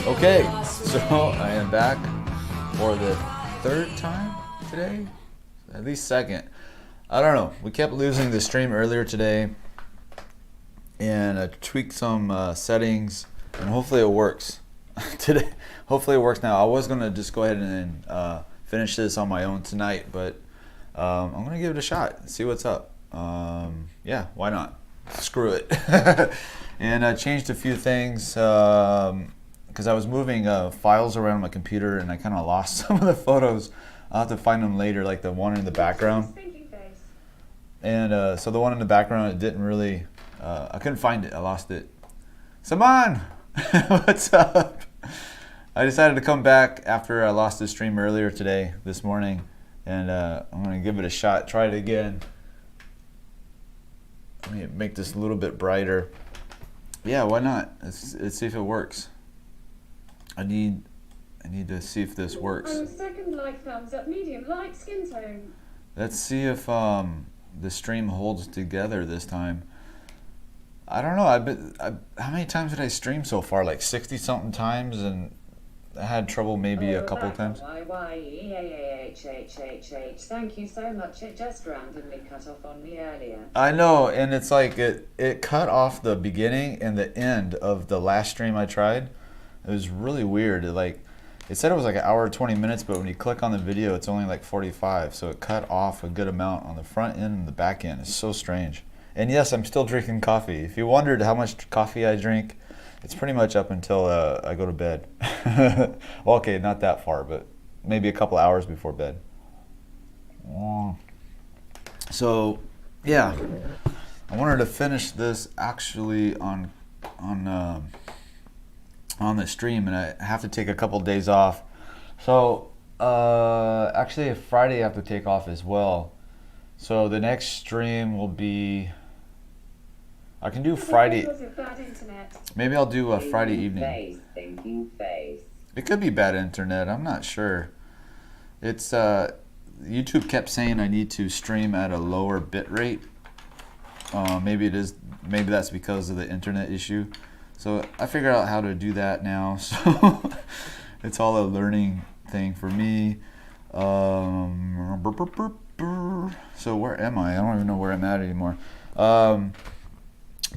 Okay, so I am back for the third time today, at least second. I don't know, we kept losing the stream earlier today, and I tweaked some settings, and hopefully it works today. Hopefully it works now. I was gonna just go ahead and finish this on my own tonight, but I'm gonna give it a shot, see what's up. Yeah, why not? Screw it. And I changed a few things because I was moving files around my computer and I kind of lost some of the photos. I'll have to find them later, like the one in the background. And so the one in the background, it didn't really, I couldn't find it. I lost it. Saman! What's up? I decided to come back after I lost the stream earlier today, this morning, and I'm going to give it a shot, try it again. Let me make this a little bit brighter. Yeah, why not? Let's see if it works. I need to see if this works. I'm second like thumbs up, medium light skin tone. Let's see if the stream holds together this time. I don't know. How many times did I stream so far? Like 60 something times, and I had trouble maybe a couple of times. Thank you so much. It just randomly cut off on me earlier. I know, and it's like it cut off the beginning and the end of the last stream I tried. It was really weird. It said it was like an hour 20 minutes, but when you click on the video, it's only like 45. So it cut off a good amount on the front end and the back end. It's so strange. And yes, I'm still drinking coffee. If you wondered how much coffee I drink, it's pretty much up until I go to bed. Well, okay, not that far, but maybe a couple hours before bed. So, yeah, I wanted to finish this actually on the stream, and I have to take a couple days off. So, actually, Friday I have to take off as well. So the next stream will be. I can do Friday. Maybe I'll do a Friday evening. It could be bad internet. I'm not sure. It's YouTube kept saying I need to stream at a lower bit rate. Maybe it is. Maybe that's because of the internet issue. So I figured out how to do that now. So it's all a learning thing for me. So where am I? I don't even know where I'm at anymore.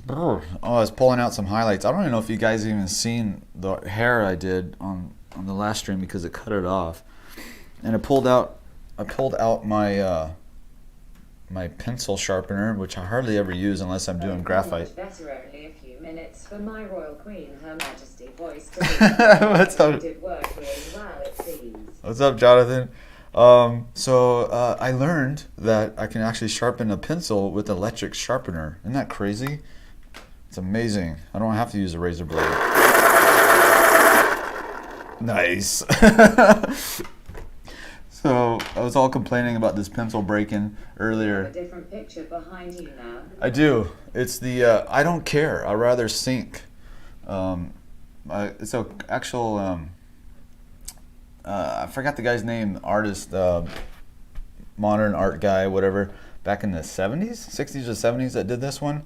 Oh, I was pulling out some highlights. I don't even know if you guys even seen the hair I did on the last stream because it cut it off. And I pulled out my my pencil sharpener, which I hardly ever use unless I'm doing graphite. Better only a few minutes for my royal queen, Her Majesty voice to What's up? did work really well, it seems. What's up, Jonathan? So I learned that I can actually sharpen a pencil with an electric sharpener. Isn't that crazy? It's amazing. I don't have to use a razor blade. Nice. So I was all complaining about this pencil breaking earlier. You have a different picture behind you now. I do. It's the I don't care. I'd rather sink. It's an actual. I forgot the guy's name. Artist, modern art guy, whatever. Back in the 70s, 60s or 70s, that did this one.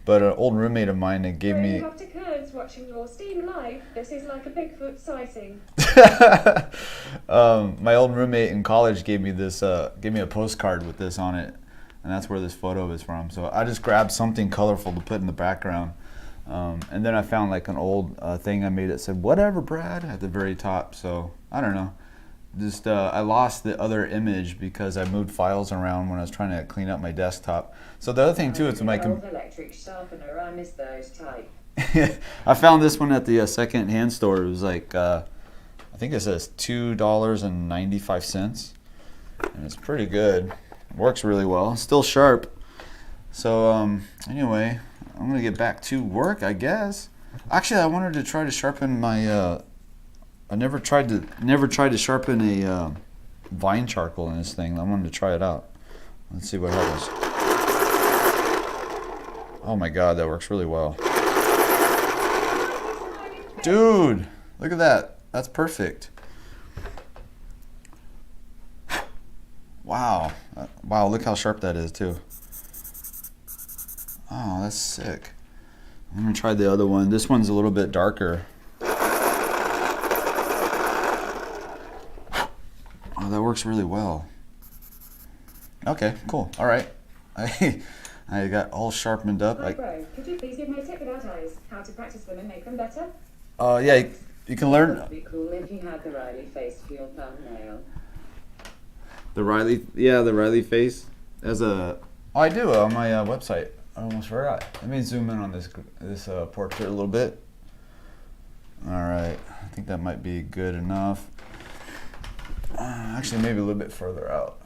But an old roommate of mine that gave me. Dr. Kurds watching your Steam Live. This is like a Bigfoot sighting. My old roommate in college gave me this. Gave me a postcard with this on it, and that's where this photo is from. So I just grabbed something colorful to put in the background, and then I found like an old thing I made that said "Whatever, Brad" at the very top. So I don't know. Just I lost the other image because I moved files around when I was trying to clean up my desktop. So the other thing too is my electric sharpener. I miss those type. I found this one at the second-hand store. It was like I think it says $2.95, and it's pretty good. It works really well. It's still sharp. So anyway, I'm gonna get back to work, I guess. Actually, I wanted to try to sharpen my. I never tried to sharpen a vine charcoal in this thing. I wanted to try it out. Let's see what happens. Oh my god, that works really well. Dude, look at that. That's perfect. Wow. Wow, look how sharp that is too. Oh, that's sick. I'm gonna try the other one. This one's a little bit darker. works really well. Okay, cool. All right. I got all sharpened up. Hi, bro. Could you please give me a tip without eyes? How to practice them and make them better? Yeah, you can learn. It would be cool if you had the Reilly face for your thumbnail. The Reilly face as a. Oh, I do on my website. I almost forgot. Let me zoom in on this portrait a little bit. All right, I think that might be good enough. Actually, maybe a little bit further out,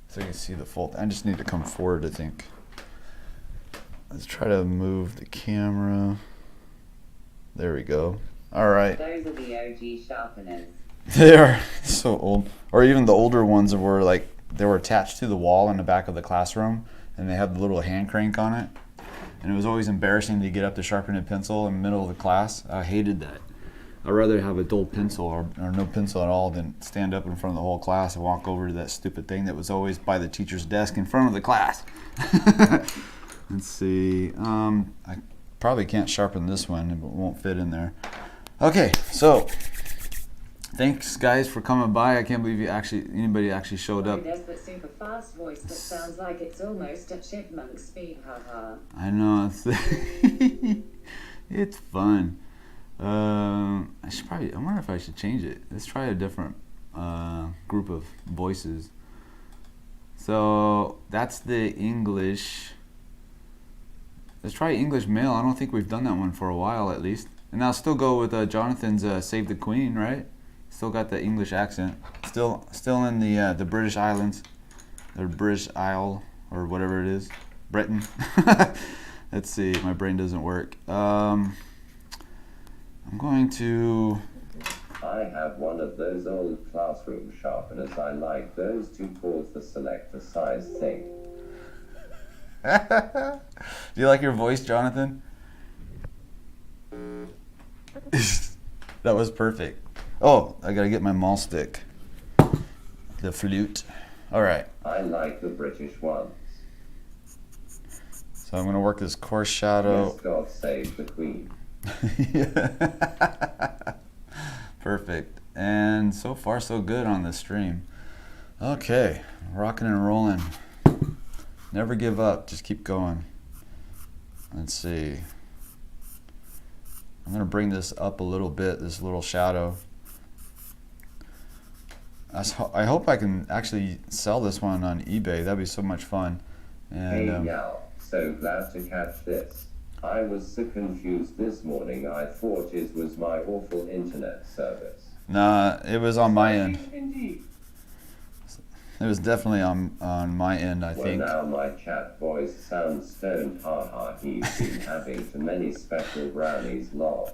so you can see the full. I just need to come forward, I think. Let's try to move the camera. There we go. All right. Those are the OG sharpeners. They are so old. Or even the older ones were like, they were attached to the wall in the back of the classroom, and they had the little hand crank on it. And it was always embarrassing to get up to sharpen a pencil in the middle of the class. I hated that. I'd rather have a dull pencil or no pencil at all than stand up in front of the whole class and walk over to that stupid thing that was always by the teacher's desk in front of the class. Let's see. I probably can't sharpen this one. It won't fit in there. Okay, so thanks guys for coming by. I can't believe anybody actually showed up. There's that super fast voice that sounds like it's almost at chipmunk speed. Haha. I know. It's fun. I wonder if I should change it. Let's try a different group of voices. So that's the English. Let's try English male. I don't think we've done that one for a while, at least. And I'll still go with Jonathan's "Save the Queen," right? Still got the English accent. Still in the British Islands, or British Isle, or whatever it is, Britain. Let's see. My brain doesn't work. I'm going to. I have one of those old classroom sharpeners. I like those to pause the selector size thing. Do you like your voice, Jonathan? That was perfect. Oh, I gotta get my maul stick. The flute. All right. I like the British ones. So I'm gonna work this coarse shadow. Yes, God save the Queen. Perfect. And so far so good on this stream. Okay, rocking and rolling. Never give up, just keep going. Let's see. I'm gonna bring this up a little bit, this little shadow. I hope I can actually sell this one on eBay. That'd be so much fun. And, hey, Gal, so glad to catch this. I was so confused this morning, I thought it was my awful internet service. Nah, it was on my end. Indeed. It was definitely on my end, I think. Well, now my chat voice sounds stoned. Haha, he's been having too many special brownies, lol.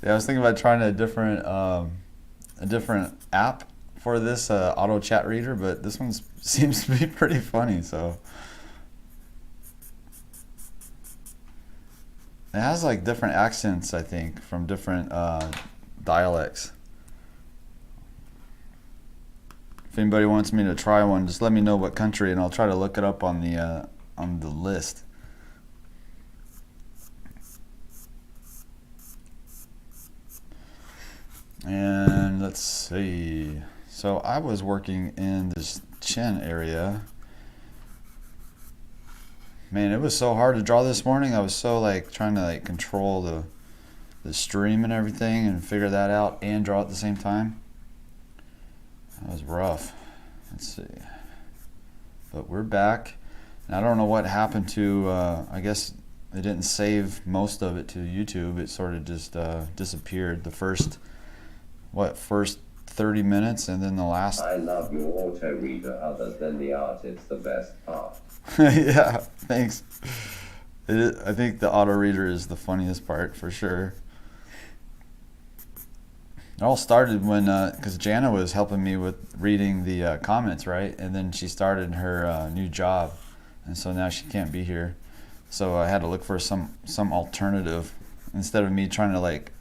Yeah, I was thinking about trying a different app for this auto chat reader, but this one seems to be pretty funny. So it has like different accents, I think, from different dialects. If anybody wants me to try one, just let me know what country, and I'll try to look it up on the list. And let's see. So I was working in this chin area. Man, it was so hard to draw this morning. I was so like trying to like control the stream and everything and figure that out and draw at the same time. That was rough. Let's see. But we're back. And I don't know what happened to, I guess they didn't save most of it to YouTube. It sort of just disappeared. The first 30 minutes and then the last. I love your auto reader. Other than the art, it's the best part. Yeah, thanks. I think the auto reader is the funniest part for sure. It all started when, because Jana was helping me with reading the comments, right? And then she started her new job, and so now she can't be here. So I had to look for some alternative instead of me trying to like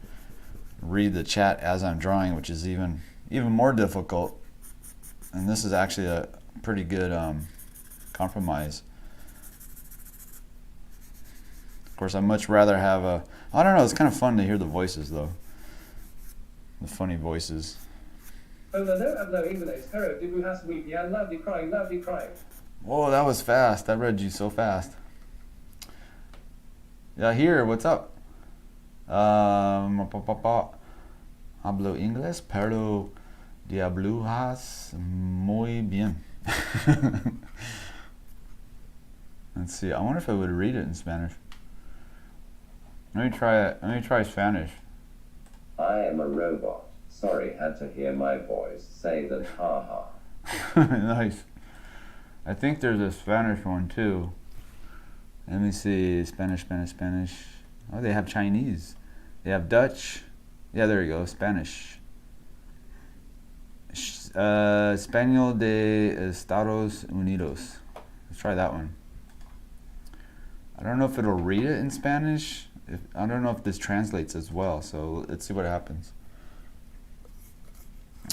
read the chat as I'm drawing, which is even more difficult. And this is actually a pretty good compromise. Of course, I'd much rather have I don't know, it's kind of fun to hear the voices though. the funny voices. Whoa, that was fast. I read you so fast. Yeah, here, what's up? Hablo inglés, pero 𝔸𝕟𝕒𝕥𝕥𝕥 muy bien. Let's see. I wonder if I would read it in Spanish. Let me try it. Let me try Spanish. I am a robot. Sorry, had to hear my voice say that, haha. Nice. I think there's a Spanish one too. Let me see. Spanish. Oh, they have Chinese. They have Dutch. Yeah, there you go. Spanish. Español de Estados Unidos. Let's try that one. I don't know if it'll read it in Spanish. I don't know if this translates as well. So let's see what happens.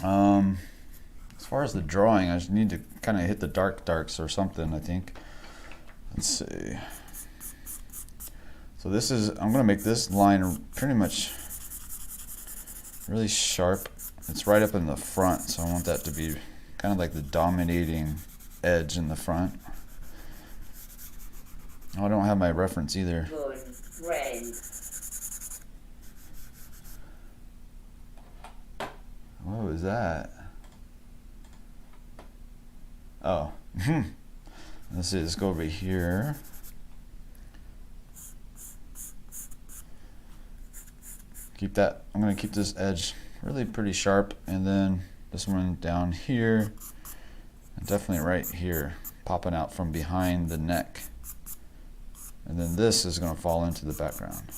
As far as the drawing, I just need to kind of hit the darks or something, I think. Let's see. So this is, I'm going to make this line pretty much really sharp. It's right up in the front, so I want that to be kind of like the dominating edge in the front. Oh, I don't have my reference either. What was that? Oh. Let's see, let's go over here. Keep that, I'm going to keep this edge really pretty sharp, and then this one down here, and definitely right here, popping out from behind the neck. And then this is going to fall into the background.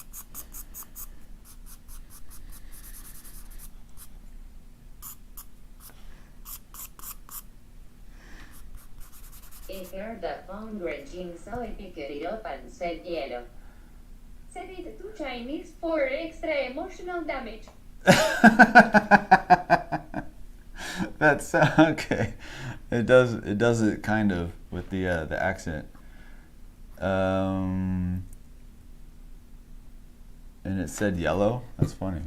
If you're the founder soy pick it up and said yellow. Set it to Chinese for extra emotional damage. That's okay. It does it kind of with the accent. And it said yellow. That's funny.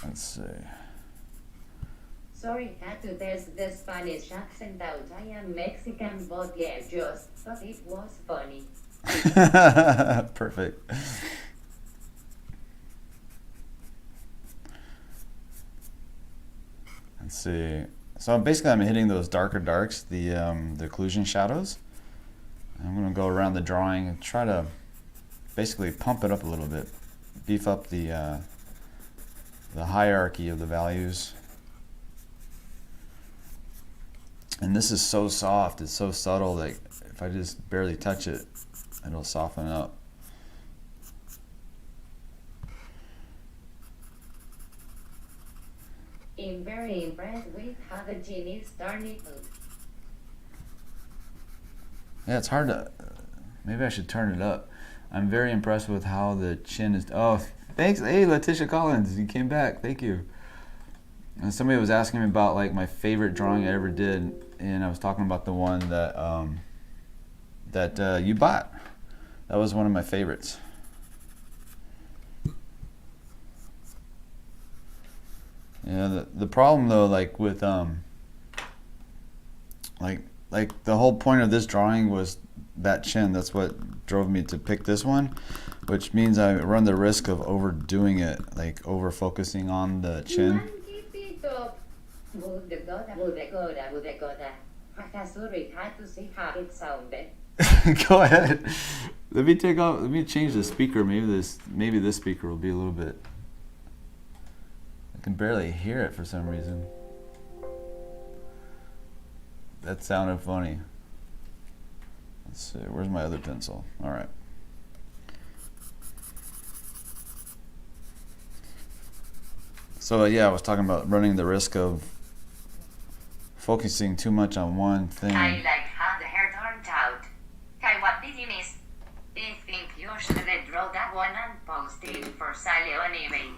Let's see. Sorry, had to test the Spanish accent out. I am Mexican, but yeah, just thought it was funny. Perfect. Let's see. So basically, I'm hitting those darker darks, the occlusion shadows. I'm going to go around the drawing and try to basically pump it up a little bit, beef up the hierarchy of the values. And this is so soft, it's so subtle that if I just barely touch it, it'll soften up. I'm very impressed with how the genies turned it out. Yeah, it's hard to, maybe I should turn it up. I'm very impressed with how the chin is, oh, thanks, hey Letitia Collins, you came back, thank you. And somebody was asking me about like my favorite drawing I ever did, and I was talking about the one that you bought. That was one of my favorites. Yeah, the problem though, like with like the whole point of this drawing was that chin. That's what drove me to pick this one, which means I run the risk of overdoing it, like over focusing on the chin. Go ahead. Let me change the speaker. Maybe this speaker will be a little bit. I can barely hear it for some reason. That sounded funny. Let's see, where's my other pencil? All right. So yeah, I was talking about running the risk of focusing too much on one thing. I like how the hair turned out. Kai, what did you miss? I think you should draw that one and post it for Sally anyway.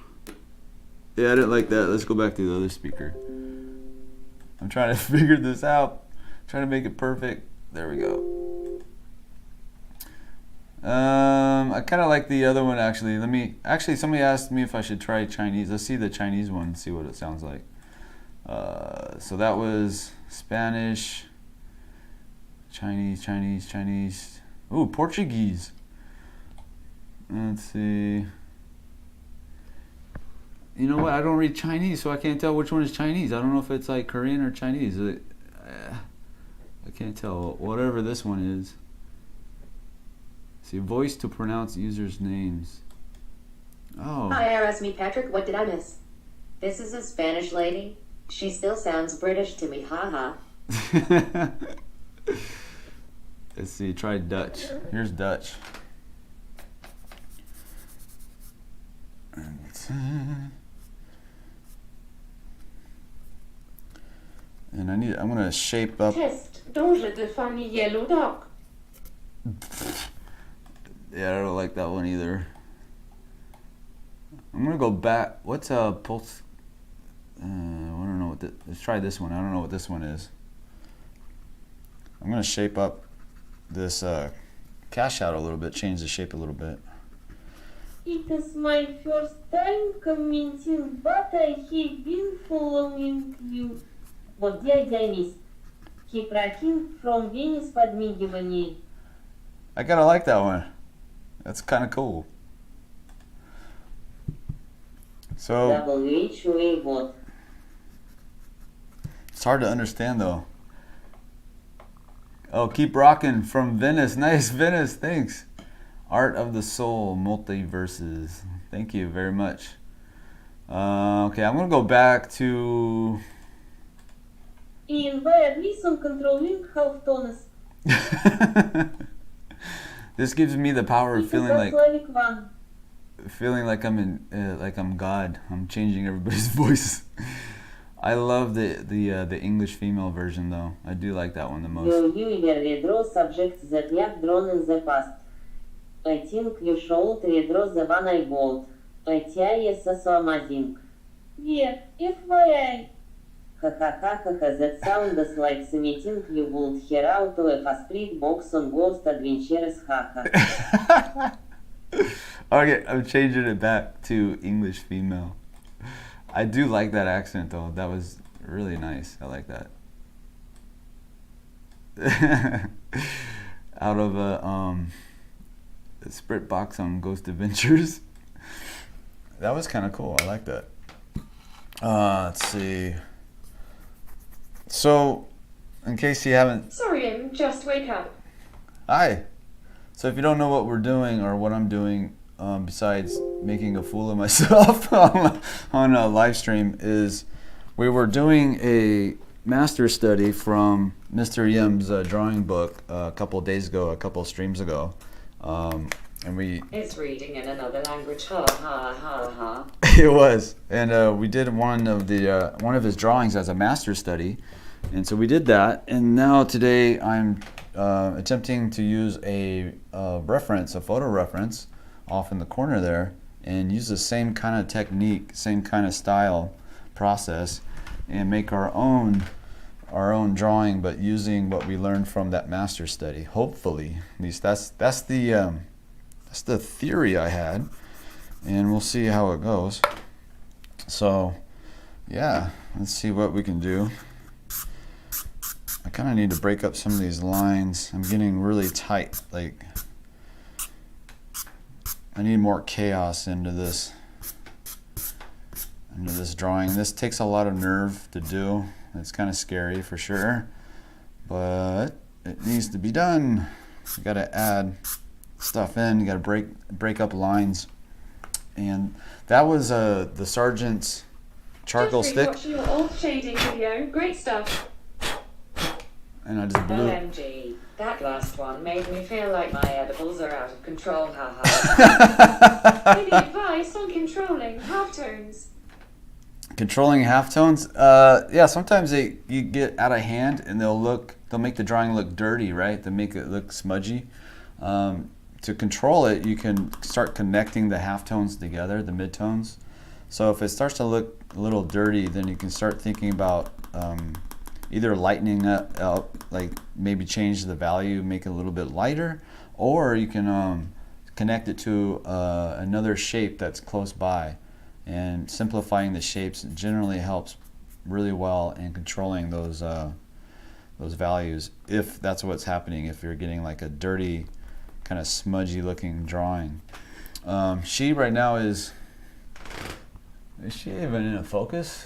Yeah, I didn't like that. Let's go back to the other speaker. I'm trying to figure this out. Trying to make it perfect. There we go. I kind of like the other one actually. Somebody asked me if I should try Chinese. Let's see the Chinese one, see what it sounds like. So that was Spanish, Chinese. Ooh, Portuguese. Let's see. You know what? I don't read Chinese, so I can't tell which one is Chinese. I don't know if it's like Korean or Chinese. I can't tell. Whatever this one is. See, voice to pronounce users' names. Oh. Hi, RS Patrick. What did I miss? This is a Spanish lady. She still sounds British to me, haha. Let's see, try Dutch. Here's Dutch. And I'm gonna shape up. Test 𝔸𝕟𝕒𝕒𝕦𝕙𝕠𝕙. Yeah, I don't like that one either. I'm gonna go back. What's a pulse? I don't know what. Let's try this one. I don't know what this one is. I'm gonna shape up this cash out a little bit. Change the shape a little bit. It is my first time commenting, but I have been following you. What did I miss? Keep rocking from 𝔸𝕟𝕒𝕦𝕙𝕠𝕙. I kind of like that one. That's kind of cool. So 𝔸𝕟𝕒𝕥𝕠𝕣𝕠. it's hard to understand though. Oh, keep rocking from Venice. Nice, Venice. Thanks. Art of the Soul, multiverses. Thank you very much. Okay, I'm gonna go back to. In Bradwynn controlling half tones. This gives me the power of feeling like one. I'm in, like I'm God. I'm changing everybody's voice. I love the English female version though. I do like that one the most. You redraw subjects that you have drawn in the past. I think you should redraw the one I bought. It is so amazing. Yeah, FYI. That sounds like something you would hear out of a street box on Ghost Adventures, haha. Okay, I'm changing it back to English female. I do like that accent though. That was really nice. I like that. Out of a sprint box on Ghost Adventures. That was kind of cool. I like that. Let's see. So, in case you haven't... Sorry, I'm just wake up. Hi. So if you don't know what we're doing or what I'm doing, besides making a fool of myself on a live stream, is we were doing a master study from Mr. Yim's drawing book a couple days ago, a couple streams ago. And we... It's reading in another language, ha ha ha ha. It was. And we did one of his drawings as a master study. And so we did that, and now today I'm attempting to use a reference, a photo reference, off in the corner there, and use the same kind of technique, same kind of style process, and make our own drawing, but using what we learned from that master study. Hopefully, at least that's the theory I had, and we'll see how it goes. So, yeah, let's see what we can do. I kind of need to break up some of these lines. I'm getting really tight. Like, I need more chaos into this drawing. This takes a lot of nerve to do. It's kind of scary for sure, but it needs to be done. You got to add stuff in. You got to break up lines, and that was the sergeant's charcoal stick. Watching your old shading video. Great stuff. And I just blew it. OMG, that last one made me feel like my edibles are out of control, haha. Any advice on controlling halftones? Controlling halftones? Yeah, sometimes you get out of hand and they'll make the drawing look dirty, right? They make it look smudgy. To control it, you can start connecting the halftones together, the midtones. So if it starts to look a little dirty, then you can start thinking about either lightening up, like maybe change the value, make it a little bit lighter, or you can connect it to another shape that's close by. And simplifying the shapes generally helps really well in controlling those values, if that's what's happening, if you're getting like a dirty, kind of smudgy looking drawing. She right now is she even in a focus?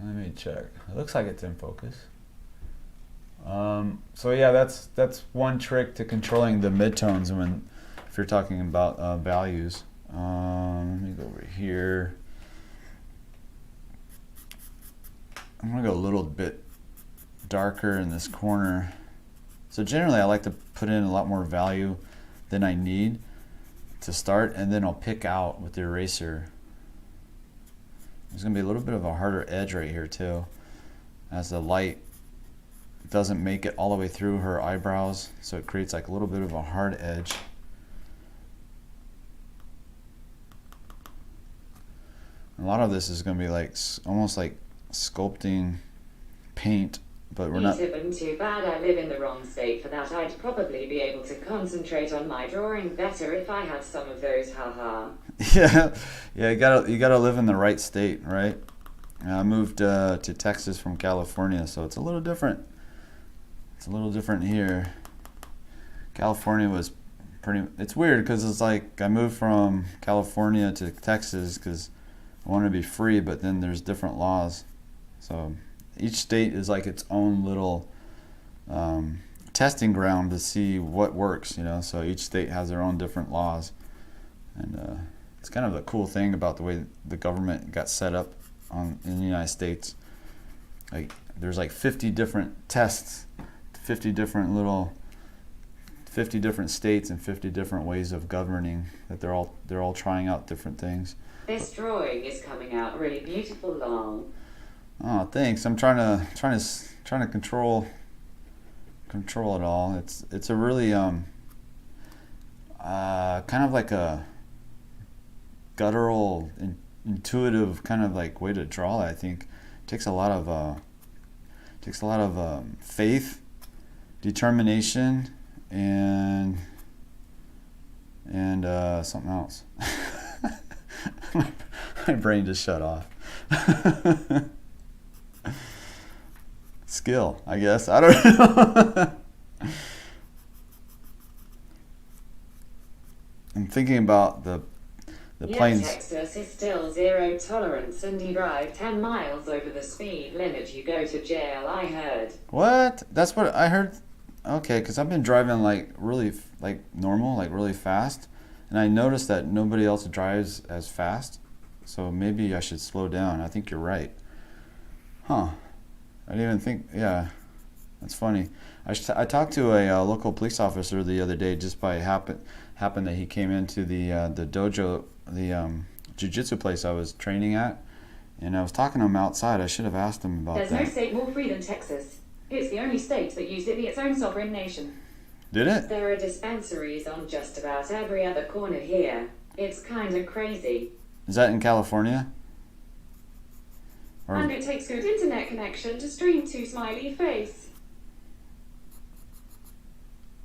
Let me check. It looks like it's in focus. So yeah, that's one trick to controlling the midtones if you're talking about values. Let me go over here. I'm gonna go a little bit darker in this corner. So generally I like to put in a lot more value than I need to start, and then I'll pick out with the eraser. There's gonna be a little bit of a harder edge right here too, as the light doesn't make it all the way through her eyebrows, so it creates like a little bit of a hard edge. A lot of this is gonna be like almost like sculpting paint, but we're not. Too bad I live in the wrong state for that. I'd probably be able to concentrate on my drawing better if I had some of those, haha. Yeah, you gotta live in the right state, right? I moved to Texas from California, so it's a little different. It's a little different here. California was it's weird because it's like I moved from California to Texas because I want to be free, but then there's different laws. So each state is like its own little testing ground to see what works, you know. So each state has their own different laws, and it's kind of the cool thing about the way the government got set up in the United States. Like there's like 50 different tests, 50 different states and 50 different ways of governing, that they're all trying out different things. This drawing is coming out really beautiful, lol. Oh, thanks. I'm trying to control it all. It's a really kind of like a guttural, intuitive kind of like way to draw it. I think it takes a lot of faith, determination, and something else. My brain just shut off. Skill, I guess. I don't know. I'm thinking about the planes. Texas is still zero tolerance, and you drive 10 miles over the speed limit, you go to jail, I heard. What? That's what I heard. Okay, because I've been driving like really like normal, like really fast, and I noticed that nobody else drives as fast. So maybe I should slow down. I think you're right. Huh. I didn't even think, yeah, that's funny. I talked to a local police officer the other day just by happened that he came into the dojo, the jiu-jitsu place I was training at, and I was talking to him outside. I should have asked him about that. There's no state more free than Texas. It's the only state that used to be its own sovereign nation. Did it? There are dispensaries on just about every other corner here. It's kind of crazy. Is that in California? Or And it takes good internet connection to stream to smiley face.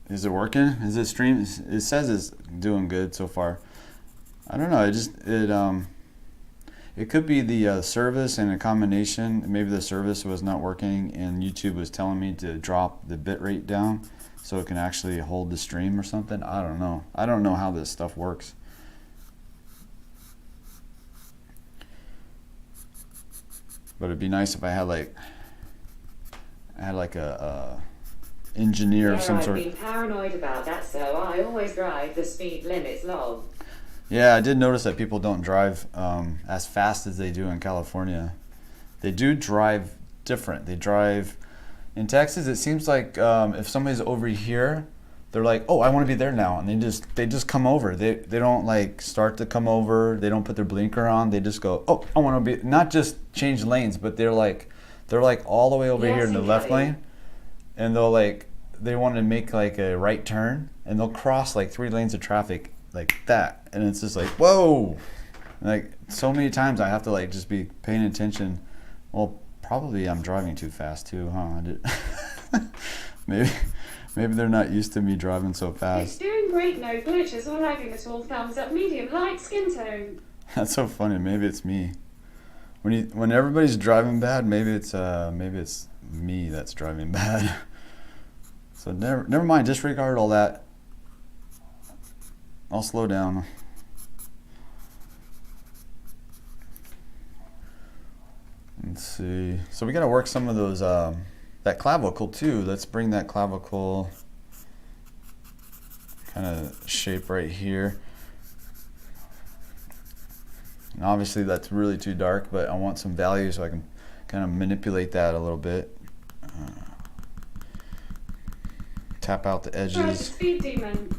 is it working? Is it stream? It says it's doing good so far. I don't know. It could be the service and a combination. Maybe the service was not working and YouTube was telling me to drop the bitrate down so it can actually hold the stream or something. I don't know. I don't know how this stuff works. But it'd be nice if I had like a engineer of some sort. I've been paranoid about that, so I always drive the speed limits, lol. Yeah, I did notice that people don't drive as fast as they do in California. They do drive different. They drive in Texas. It seems like if somebody's over here, they're like, "Oh, I want to be there now," and they just come over. They don't like start to come over. They don't put their blinker on. They just go, "Oh, I want to be," not just change lanes, but they're like all the way over here in the left lane, and they want to make like a right turn, and they'll cross like 3 lanes of traffic like that, and it's just like, whoa. Like so many times I have to like just be paying attention. Well, probably I'm driving too fast too, huh? Maybe they're not used to me driving so It's fast. doing great, no glitches or lagging at all. Thumbs up, medium, light skin tone. That's so funny. Maybe it's me. When everybody's driving bad, maybe it's me that's driving bad. So never mind. Disregard all that. I'll slow down. Let's see. So we got to work some of those that clavicle too. Let's bring that clavicle kind of shape right here. And obviously that's really too dark, but I want some value so I can kind of manipulate that a little bit. Tap out the Drive the edges. speed demon.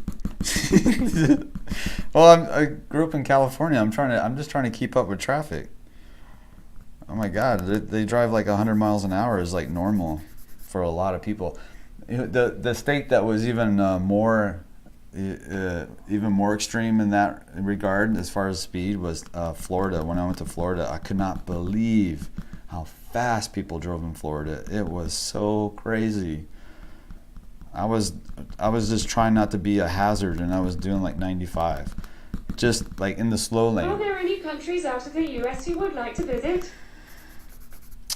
Well, I grew up in California. I'm just trying to keep up with traffic. Oh my God, they drive like 100 miles an hour is like normal for a lot of people. The state that was even more extreme in that regard as far as speed was Florida. When I went to Florida, I could not believe how fast people drove in Florida. It was so crazy. I was just trying not to be a hazard, and I was doing like 95, just like in the slow lane. Are there any countries out of the US you would like to visit?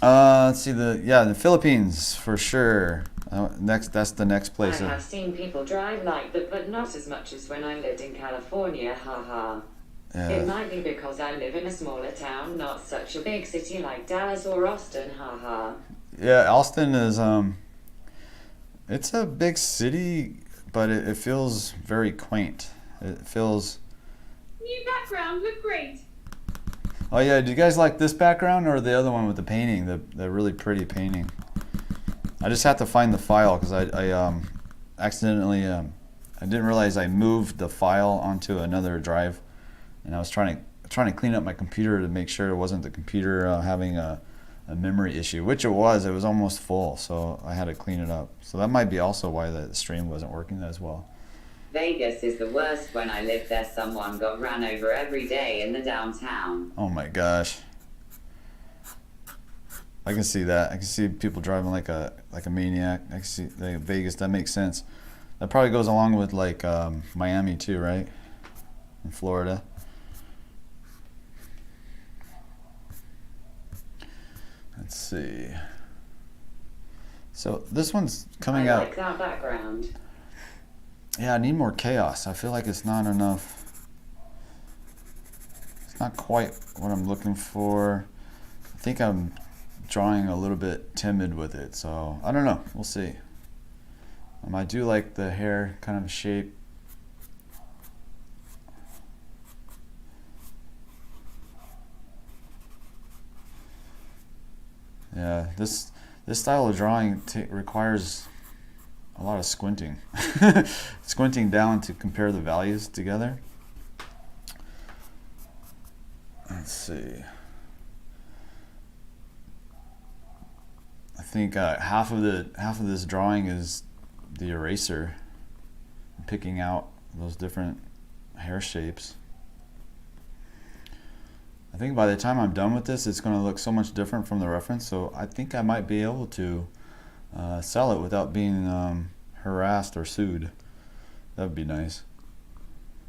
Let's see, the Philippines for sure. That's the next place. I have seen people drive like that, but not as much as when I lived in California, haha. It might be because I live in a smaller town, not such a big city like Dallas or Austin, haha. Yeah, Austin is it's a big city, but it feels very quaint. It feels. New background, look great. Oh yeah, do you guys like this background or the other one with the painting, the really pretty painting? I just have to find the file because I accidentally I didn't realize I moved the file onto another drive, and I was trying to clean up my computer to make sure it wasn't the computer having a memory issue, which it was. It was almost full, so I had to clean it up. So that might be also why the stream wasn't working as well. Vegas is the worst. When I lived there, someone got ran over every day in the downtown. Oh my gosh. I can see that. I can see people driving like a maniac. I can see like Vegas. That makes sense. That probably goes along with like Miami too, right? In Florida. Let's see. So this one's coming out. I like that background. Yeah, I need more chaos. I feel like it's not enough. It's not quite what I'm looking for. I think I'm drawing a little bit timid with it, so I don't know. We'll see. I do like the hair kind of shape. Yeah, this style of drawing requires a lot of squinting. Squinting down to compare the values together. Let's see. I think half of this drawing is the eraser, picking out those different hair shapes. I think by the time I'm done with this, it's going to look so much different from the reference, so I think I might be able to sell it without being harassed or sued. That would be nice.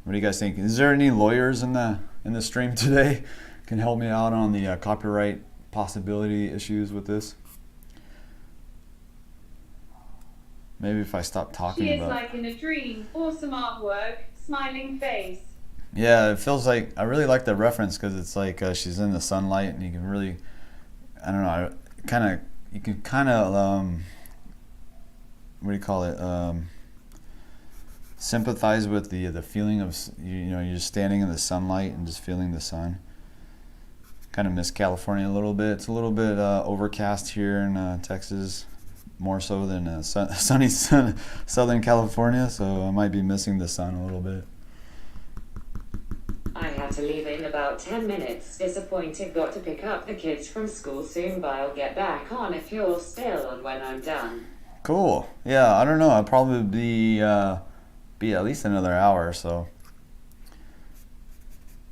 What do you guys think? Is there any lawyers in the stream today can help me out on the copyright possibility issues with this? Maybe if I stop talking She is about. like in a dream. Awesome artwork. Smiling face. Yeah, it feels like I really like the reference because it's like she's in the sunlight, and you can really, I don't know, you can kind of what do you call it? Sympathize with the feeling of you're just standing in the sunlight and just feeling the sun. Kind of miss California a little bit. It's a little bit overcast here in Texas, more so than sunny Southern California. So I might be missing the sun a little bit. I had to leave in about 10 minutes. Disappointed, got to pick up the kids from school soon, but I'll get back on if you're still on when I'm done. Cool. Yeah, I don't know. I'll probably be at least another hour or so.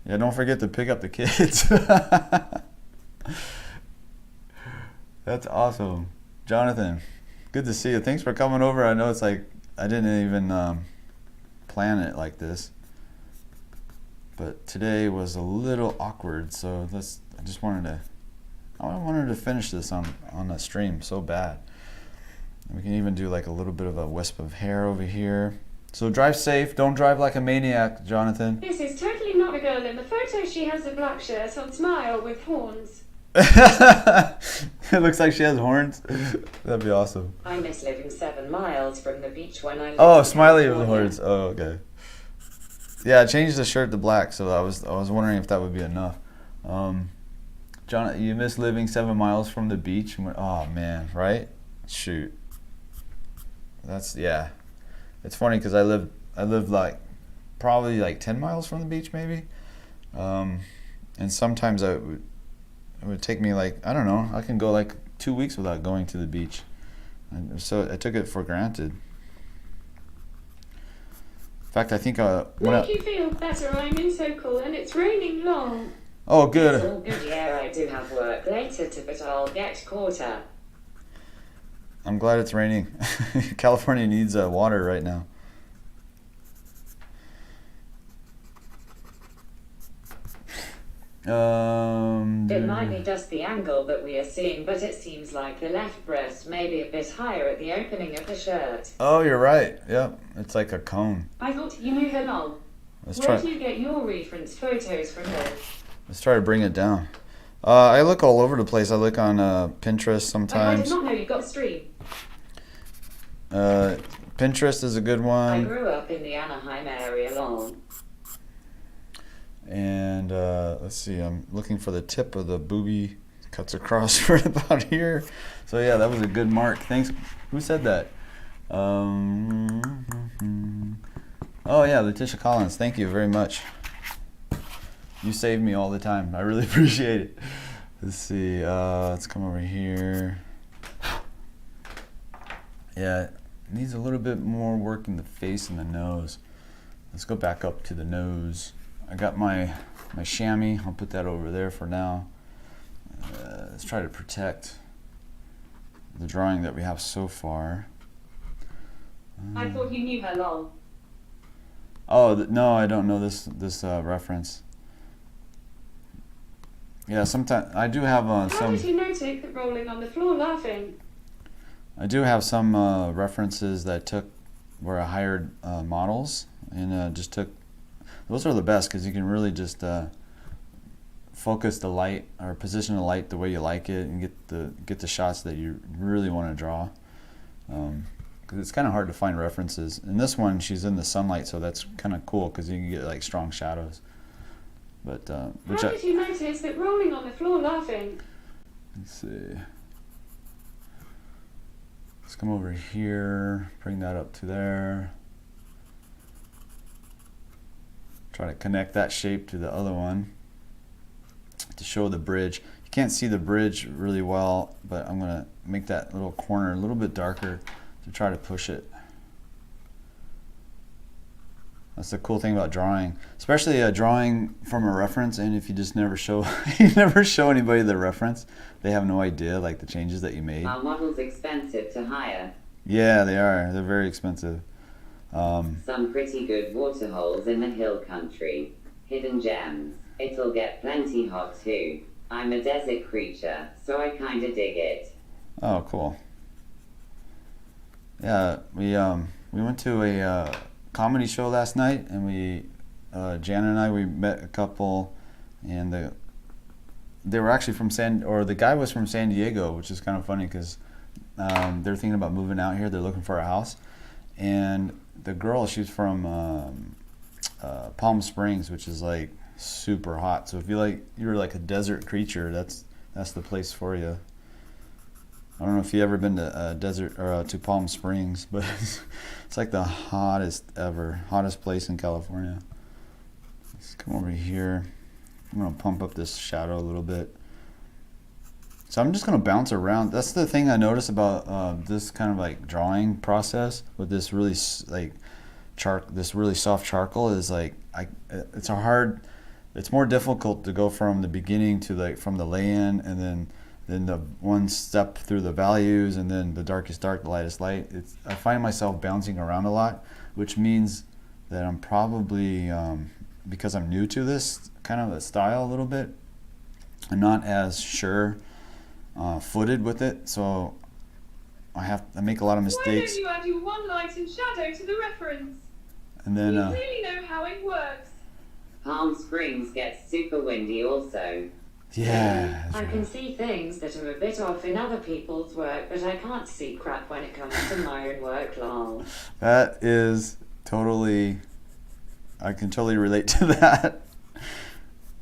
Yeah, don't forget to pick up the kids. That's awesome. Jonathan, good to see you. Thanks for coming over. I know it's like didn't even plan it like this. But today was a little awkward, so I wanted to finish this on a stream so bad. We can even do like a little bit of a wisp of hair over here. So drive safe. Don't drive like a maniac, Jonathan. This is totally not a girl. In the photo, she has a black shirt on smile with horns. It looks like she has horns. That'd be awesome. I miss living 7 miles from the beach when I lived Oh, in smiley with California. horns. Oh, okay. Yeah, I changed the shirt to black, so I was wondering if that would be enough. John, you miss living 7 miles from the beach? Oh man, right? Shoot. Yeah. It's funny because I lived like probably like 10 miles from the beach maybe, and sometimes it would take me like, I don't know, I can go like 2 weeks without going to the beach, and so I took it for granted. In fact, I think Make you feel better. I'm in SoCal and it's raining long. Oh It's good. all good, yeah, I do have work later but I'll get caught up. I'm glad it's raining. California needs water right now. It might be just the angle that we are seeing, but it seems like the left breast may be a bit higher at the opening of the shirt. Oh, you're right. Yep, it's like a cone. I thought you knew her lol. Let's Where try. do you get your reference photos from her? Let's try to bring it down. I look all over the place. I look on Pinterest I did sometimes. not know you got a stream. Pinterest is a good I one. grew up in the Anaheim area long. And let's see, I'm looking for the tip of the boobie. Cuts across right about here. So yeah, that was a good mark. Thanks. Who said that? Oh yeah, Letitia Collins. Thank you very much. You save me all the time. I really appreciate it. Let's see. Let's come over here. Yeah, it needs a little bit more work in the face and the nose. Let's go back up to the nose. I got my chamois. I'll put that over there for now. Let's try to protect the drawing that we have so far. I thought you knew her lol. Oh no, I don't know this reference. Yeah, sometimes I do have How some. did you notice that rolling on the floor laughing? I do have some references that where I hired models and just took. Those are the best because you can really just focus the light or position the light the way you like it and get the shots that you really want to draw. Because it's kind of hard to find references. In this one, she's in the sunlight, so that's kind of cool because you can get like strong shadows. But How did you notice that rolling on the floor laughing? let's see. Let's come over here, bring that up to there. Try to connect that shape to the other one to show the bridge. You can't see the bridge really well, but I'm gonna make that little corner a little bit darker to try to push it. That's the cool thing about drawing, especially drawing from a reference. And if you just never show, you never show anybody the reference, they have no idea like the changes that you made. Are models expensive to hire? Yeah, they are. They're very expensive. Some pretty good waterholes in the hill country. Hidden gems. It'll get plenty hot too. I'm a desert creature, so I kinda dig it. Oh, cool. Yeah, we went to a comedy show last night, and Jan and I, we met a couple, and they were actually from the guy was from San Diego, which is kind of funny because they're thinking about moving out here. They're looking for a house, and the girl, she's from Palm Springs, which is like super hot. So if you're like a desert creature, that's the place for you. I don't know if you've ever been to desert or to Palm Springs, but it's like the hottest place in California. Let's come over here. I'm gonna pump up this shadow a little bit. So I'm just gonna bounce around. That's the thing I notice about this kind of like drawing process with this really this really soft charcoal is like it's more difficult to go from the beginning to from the lay-in and then then the one step through the values, and then the darkest dark, the lightest light. I find myself bouncing around a lot, which means that I'm probably, because I'm new to this kind of a style a little bit, I'm not as footed with it, so I make a lot of mistakes. Why don't you add your one light and shadow to the reference? And then You really know how it works. Palm Springs gets super windy also. yeah, that's I right. can see things that are a bit off in other people's work, but I can't see crap when it comes to my own work, lol. That is totally, I can totally relate to that.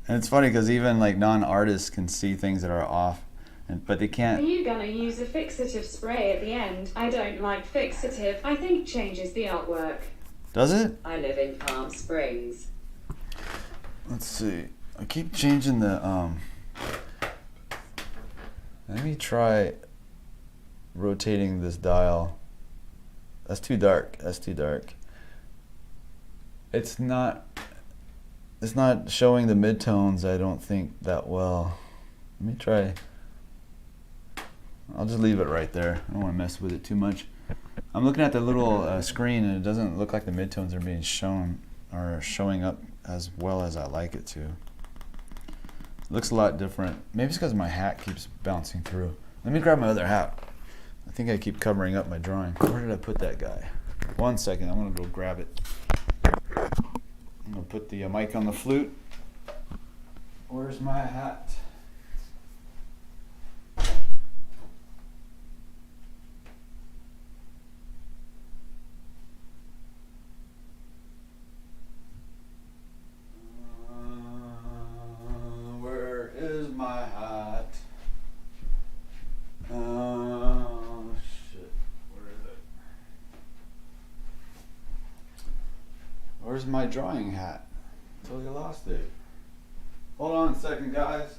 And it's funny because even like non-artists can see things that are off, but they Are can't. you gonna use a fixative spray at the end? I don't like fixative. I think changes the artwork. Does it? I live in Palm Springs. Let's see. I keep changing the let me try rotating this dial. That's too dark. That's too dark. It's not showing the midtones, I don't think, that well. Let me try. I'll just leave it right there. I don't want to mess with it too much. I'm looking at the little screen, and it doesn't look like the midtones are being shown or showing up as well as I like it to. It looks a lot different. Maybe it's because my hat keeps bouncing through. Let me grab my other hat. I think I keep covering up my drawing. Where did I put that guy? 1 second, I'm gonna go grab it. I'm gonna put the mic on the flute. Where's my hat? Where is my hat? Shit. Where is it? Where's my drawing hat? Totally lost it. Hold on a second, guys.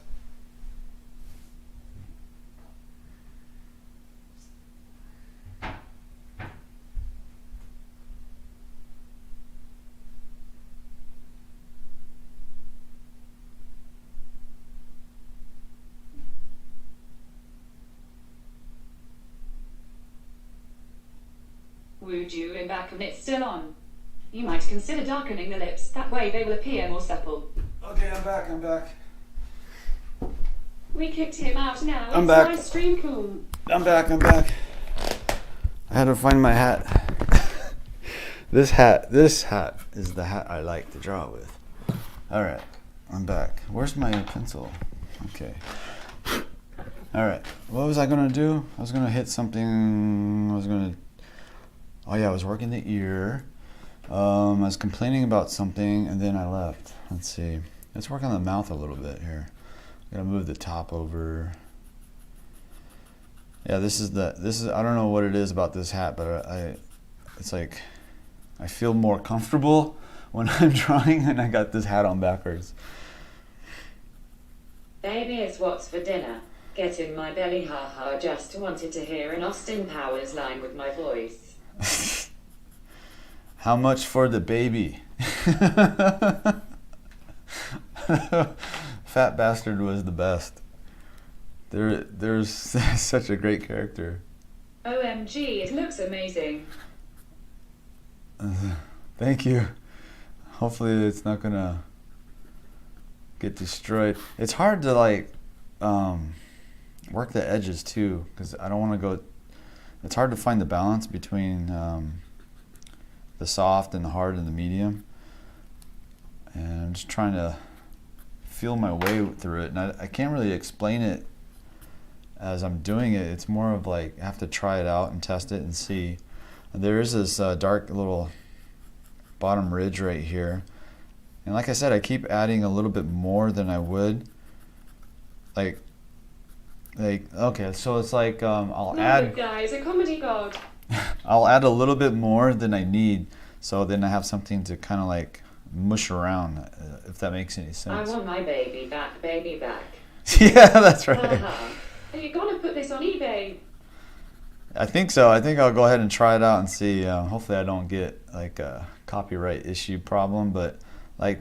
Would you in back and it's still on? You might consider darkening the lips. That way they will appear more supple. Okay, I'm back. I'm back. We kicked him out now. I'm It's back. live stream cool. I'm back. I'm back. I had to find my hat. This hat is the hat I like to draw with. All right, I'm back. Where's my pencil? Okay. All right. What was I gonna do? I was gonna hit something. Oh yeah, I was working the ear. I was complaining about something, and then I left. Let's see. Let's work on the mouth a little bit here. Gotta move the top over. Yeah, this is I don't know what it is about this hat, but it's like I feel more comfortable when I'm drawing, and I got this hat on backwards. Baby, it's what's for dinner. Get in my belly, haha. Just wanted to hear an Austin Powers line with my voice. How much for the baby? Fat Bastard was the best. There's such a great character. OMG, it looks amazing. Thank you. Hopefully it's not gonna get destroyed. It's hard to like work the edges too, because I don't want to go. It's hard to find the balance between the soft and the hard and the medium, and I'm just trying to feel my way through it, and I can't really explain it as I'm doing it. It's more of like I have to try it out and test it and see. And there is this dark little bottom ridge right here, and like I said, I keep adding a little bit more than I would. Like okay, so it's like I'll add. Guys, a comedy god. I'll add a little bit more than I need, so then I have something to kind of like mush around, if that makes any I sense. want my baby back. Yeah, that's right. Haha. Are you gonna put this on eBay? I think so. I think I'll go ahead and try it out and see. Hopefully I don't get like a copyright issue problem, but like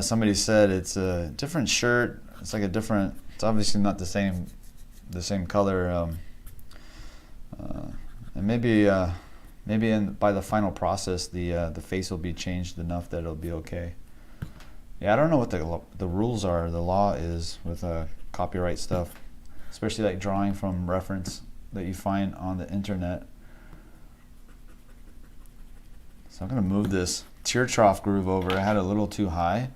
somebody said, it's a different shirt. It's like a different It's obviously not the same color, and maybe by the final process, the face will be changed enough that it'll be okay. Yeah, I don't know what the rules are, the law is with copyright stuff, especially like drawing from reference that you find on the internet. So I'm gonna move this tear trough groove over. I had it a little too high.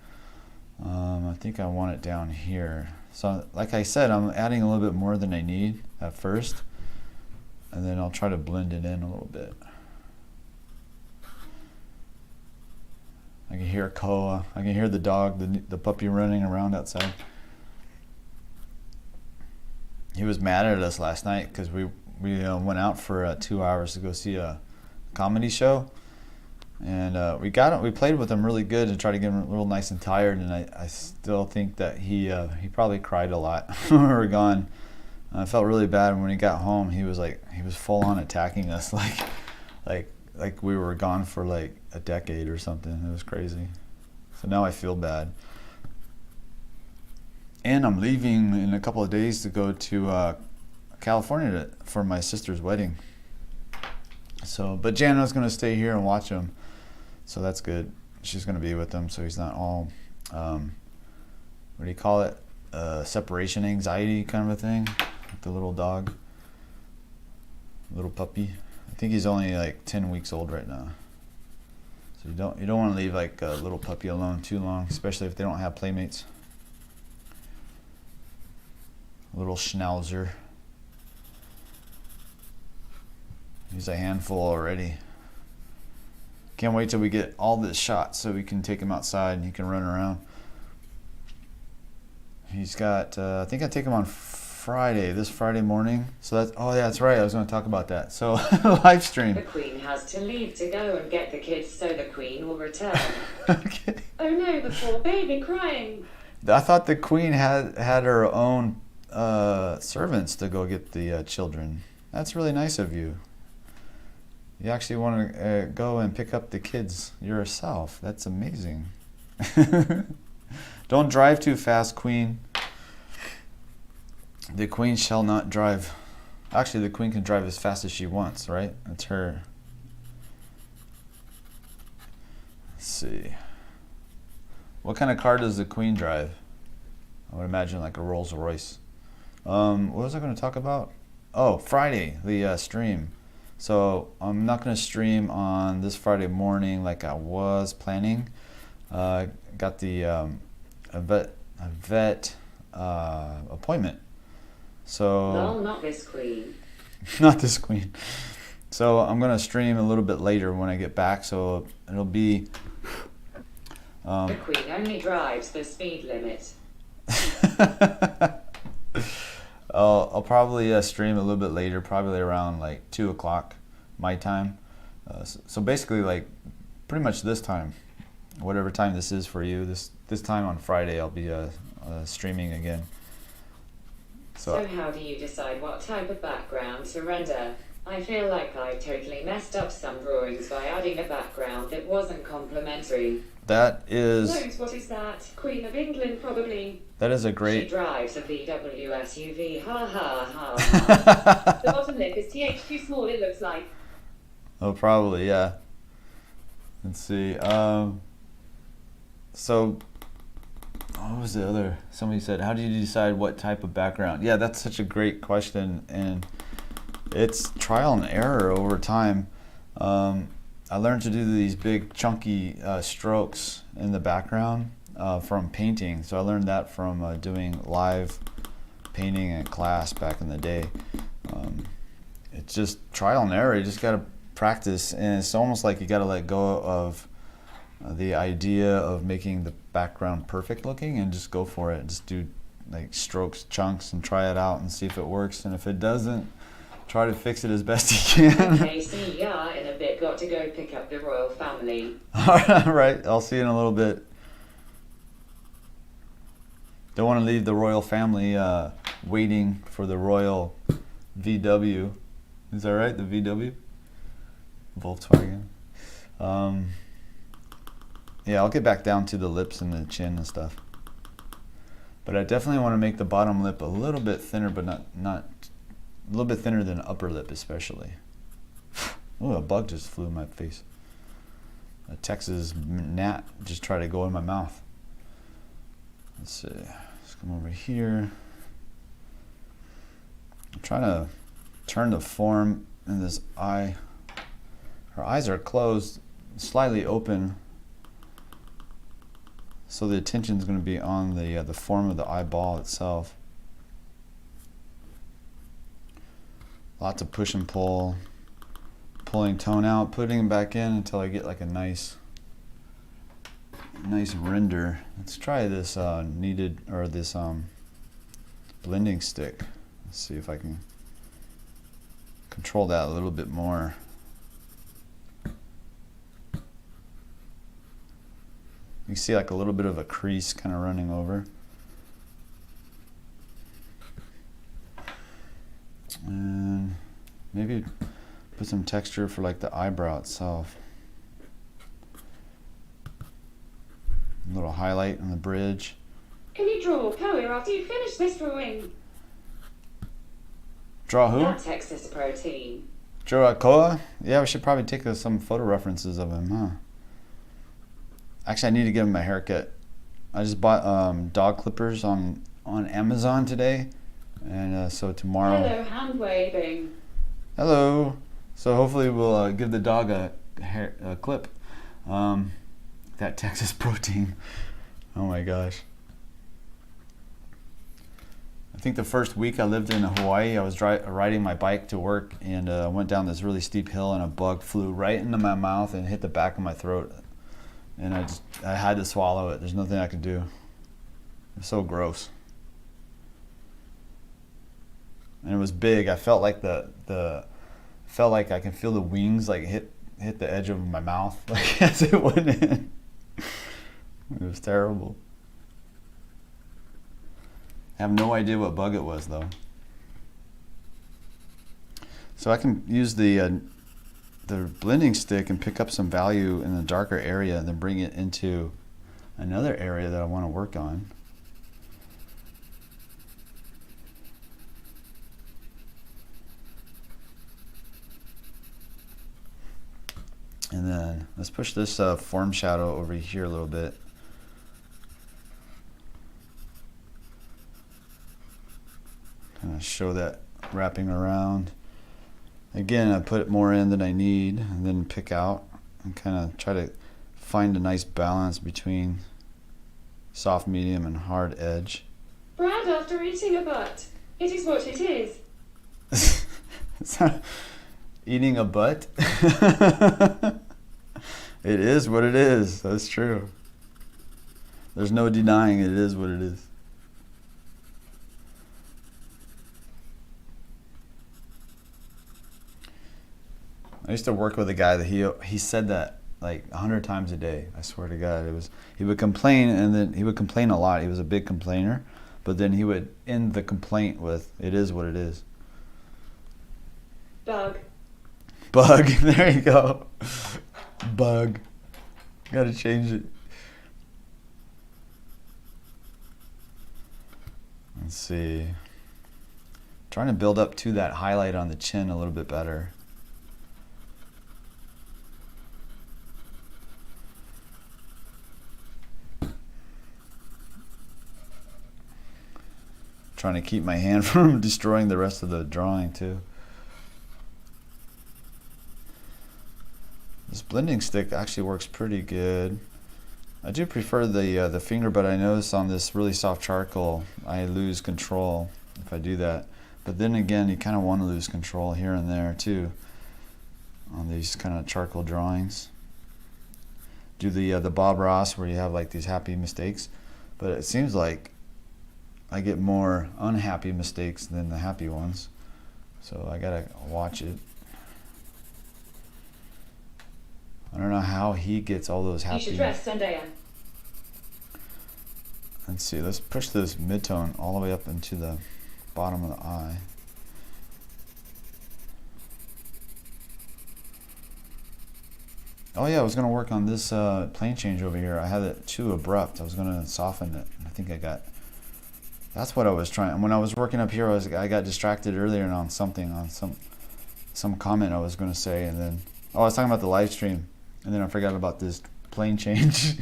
I think I want it down here. So like I said, I'm adding a little bit more than I need at first, and then I'll try to blend it in a little bit. I can hear Koa. I can hear the dog, the puppy running around outside. He was mad at us last night because we went out for 2 hours to go see a comedy show, and we played with him really good to try to get him real nice and tired. And I still think that he probably cried a lot when we were gone. I felt really bad when he got home. He was full on attacking us like we were gone for like a decade or something. It was crazy. So now I feel bad. And I'm leaving in a couple of days to go to California for my sister's wedding. So, but Jana's gonna stay here and watch him. So that's good. She's gonna be with him, so he's not all, what do you call it? Separation anxiety kind of a thing. Like the little dog, little puppy. I think he's only like 10 weeks old right now. So you don't want to leave like a little puppy alone too long, especially if they don't have playmates. A little schnauzer. He's a handful already. Can't wait till we get all this shot so we can take him outside and he can run around. He's got, I think I take him on this Friday morning. So that's, oh yeah, that's right, I was going to talk about that. So, live stream. The Queen has to leave to go and get the kids so the Queen will return. Okay. Oh no, the poor baby crying. I thought the Queen had her own servants to go get the children. That's really nice of you. You actually want to go and pick up the kids yourself. That's amazing. Don't drive too fast, Queen. The Queen shall not drive. Actually, the Queen can drive as fast as she wants, right? That's her. Let's see. What kind of car does the Queen drive? I would imagine like a Rolls Royce. What was I going to talk about? Oh, Friday, the stream. So I'm not going to stream on this Friday morning like I was planning. Got the vet appointment. So No, not this Queen. not this Queen. So I'm going to stream a little bit later when I get back. So it'll be. The Queen only drives the speed limit. I'll probably stream a little bit later, probably around like 2 o'clock my time. So basically, like pretty much this time, whatever time this is for you. This time on Friday, I'll be streaming again. So how do you decide what type of background to render? I feel like I totally messed up some drawings by adding a background that wasn't complementary. That is. Knows what is that? Queen of England, probably. That is a She great. drives a VW SUV. Ha ha ha. The bottom lip is th too small, it looks like. Oh, probably, yeah. Let's see. So, what was the other? Somebody said, how do you decide what type of background? Yeah, that's such a great question, and it's trial and error over time. I learned to do these big chunky strokes in the background from painting. So I learned that from doing live painting in class back in the day. It's just trial and error. You just got to practice, and it's almost like you got to let go of the idea of making the background perfect looking and just go for it. Just do like strokes, chunks, and try it out and see if it works. And if it doesn't, try to fix it as best you can. Okay, see ya in a bit. Got to go pick up the royal family. All right, I'll see you in a little bit. Don't want to leave the royal family waiting for the royal VW. Is that right? The VW? Volkswagen. Yeah, I'll get back down to the lips and the chin and stuff. But I definitely want to make the bottom lip a little bit thinner, but not a little bit thinner than the upper lip especially. Oh, a bug just flew in my face. A Texas gnat just tried to go in my mouth. Let's see. Let's come over here. I'm trying to turn the form in this eye. Her eyes are closed, slightly open, so the attention is going to be on the form of the eyeball itself. Lots of push and pull, pulling tone out, putting them back in until I get like a nice render. Let's try this this blending stick. Let's see if I can control that a little bit more. You see like a little bit of a crease kind of running over. And maybe put some texture for like the eyebrow itself. A little highlight on the bridge. Can you draw Koa after you finish this drawing? Draw who? That Texas protein. Draw Koa? Yeah, we should probably take some photo references of him, huh? Actually, I need to give him a haircut. I just bought dog clippers on Amazon today, and so tomorrow. Hello, hand waving. Hello. So hopefully we'll give the dog a clip. That Texas protein. Oh my gosh. I think the first week I lived in Hawaii, I was riding my bike to work and went down this really steep hill, and a bug flew right into my mouth and hit the back of my throat. And I had to swallow it. There's nothing I could do. It's so gross. And it was big. I felt like felt like I can feel the wings like hit the edge of my mouth like as it went in. It was terrible. I have no idea what bug it was though. So I can use the blending stick and pick up some value in the darker area and then bring it into another area that I want to work on. And then let's push this form shadow over here a little bit. Kind of show that wrapping around. Again, I put more in than I need and then pick out and kind of try to find a nice balance between soft, medium, and hard edge. Brad after eating a butt. It is what it is. It's not eating a butt. It is what it is. That's true. There's no denying it is what it is. I used to work with a guy that he said that like 100 times a day. I swear to God, he would complain, and then he would complain a lot. He was a big complainer, but then he would end the complaint with "It is what it is." Bug. Bug. There you go. Bug. Gotta change it. Let's see. Trying to build up to that highlight on the chin a little bit better. Trying to keep my hand from destroying the rest of the drawing too. This blending stick actually works pretty good. I do prefer the finger, but I notice on this really soft charcoal I lose control if I do that. But then again, you kind of want to lose control here and there too on these kind of charcoal drawings. Do the Bob Ross where you have like these happy mistakes, but it seems like I get more unhappy mistakes than the happy ones. So I gotta watch it. I don't know how he gets all those happy. You should rest, Zendaya. Let's see, let's push this mid-tone all the way up into the bottom of the eye. Oh yeah, I was gonna work on this plane change over here. I had it too abrupt. I was gonna soften it. I think I got That's what I was trying. When I was working up here, I got distracted earlier on something, on some comment I was going to say, and then I was talking about the live stream, and then I forgot about this plane change.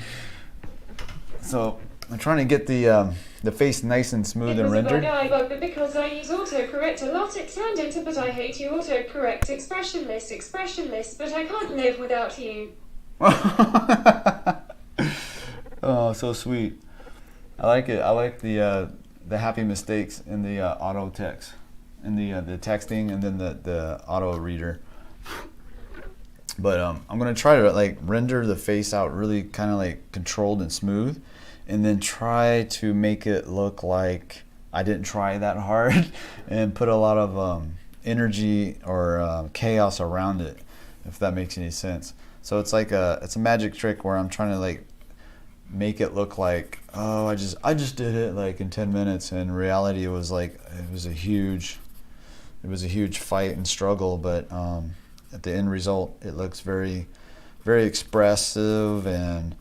So I'm trying to get the face nice and smooth and rendered. But because I use autocorrect a lot, it turned into, but I hate you, autocorrect, expressionless, but I can't live without you. Oh, so sweet. I like it. I like the happy mistakes in the auto text, in the texting, and then the auto reader. But I'm gonna try to like render the face out really kind of like controlled and smooth, and then try to make it look like I didn't try that hard, and put a lot of energy or chaos around it, if that makes any sense. So it's like it's a magic trick where I'm trying to like make it look like, oh, I just did it like in 10 minutes, and in reality it was a huge fight and struggle, but at the end result it looks very, very expressive and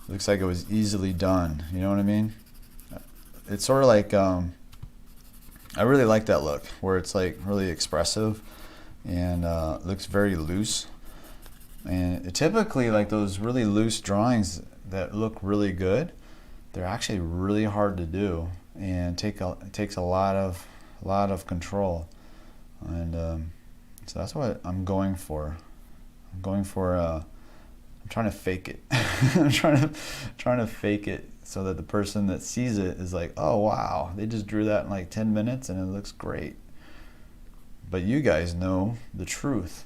looks like it was easily done. You know what I mean? It's sort of like I really like that look where it's like really expressive and looks very loose. And typically, like those really loose drawings that look really good, they're actually really hard to do and it takes a lot of control. And so that's what I'm going for. I'm trying to fake it. I'm trying to fake it so that the person that sees it is like, oh wow, they just drew that in like 10 minutes and it looks great. But you guys know the truth.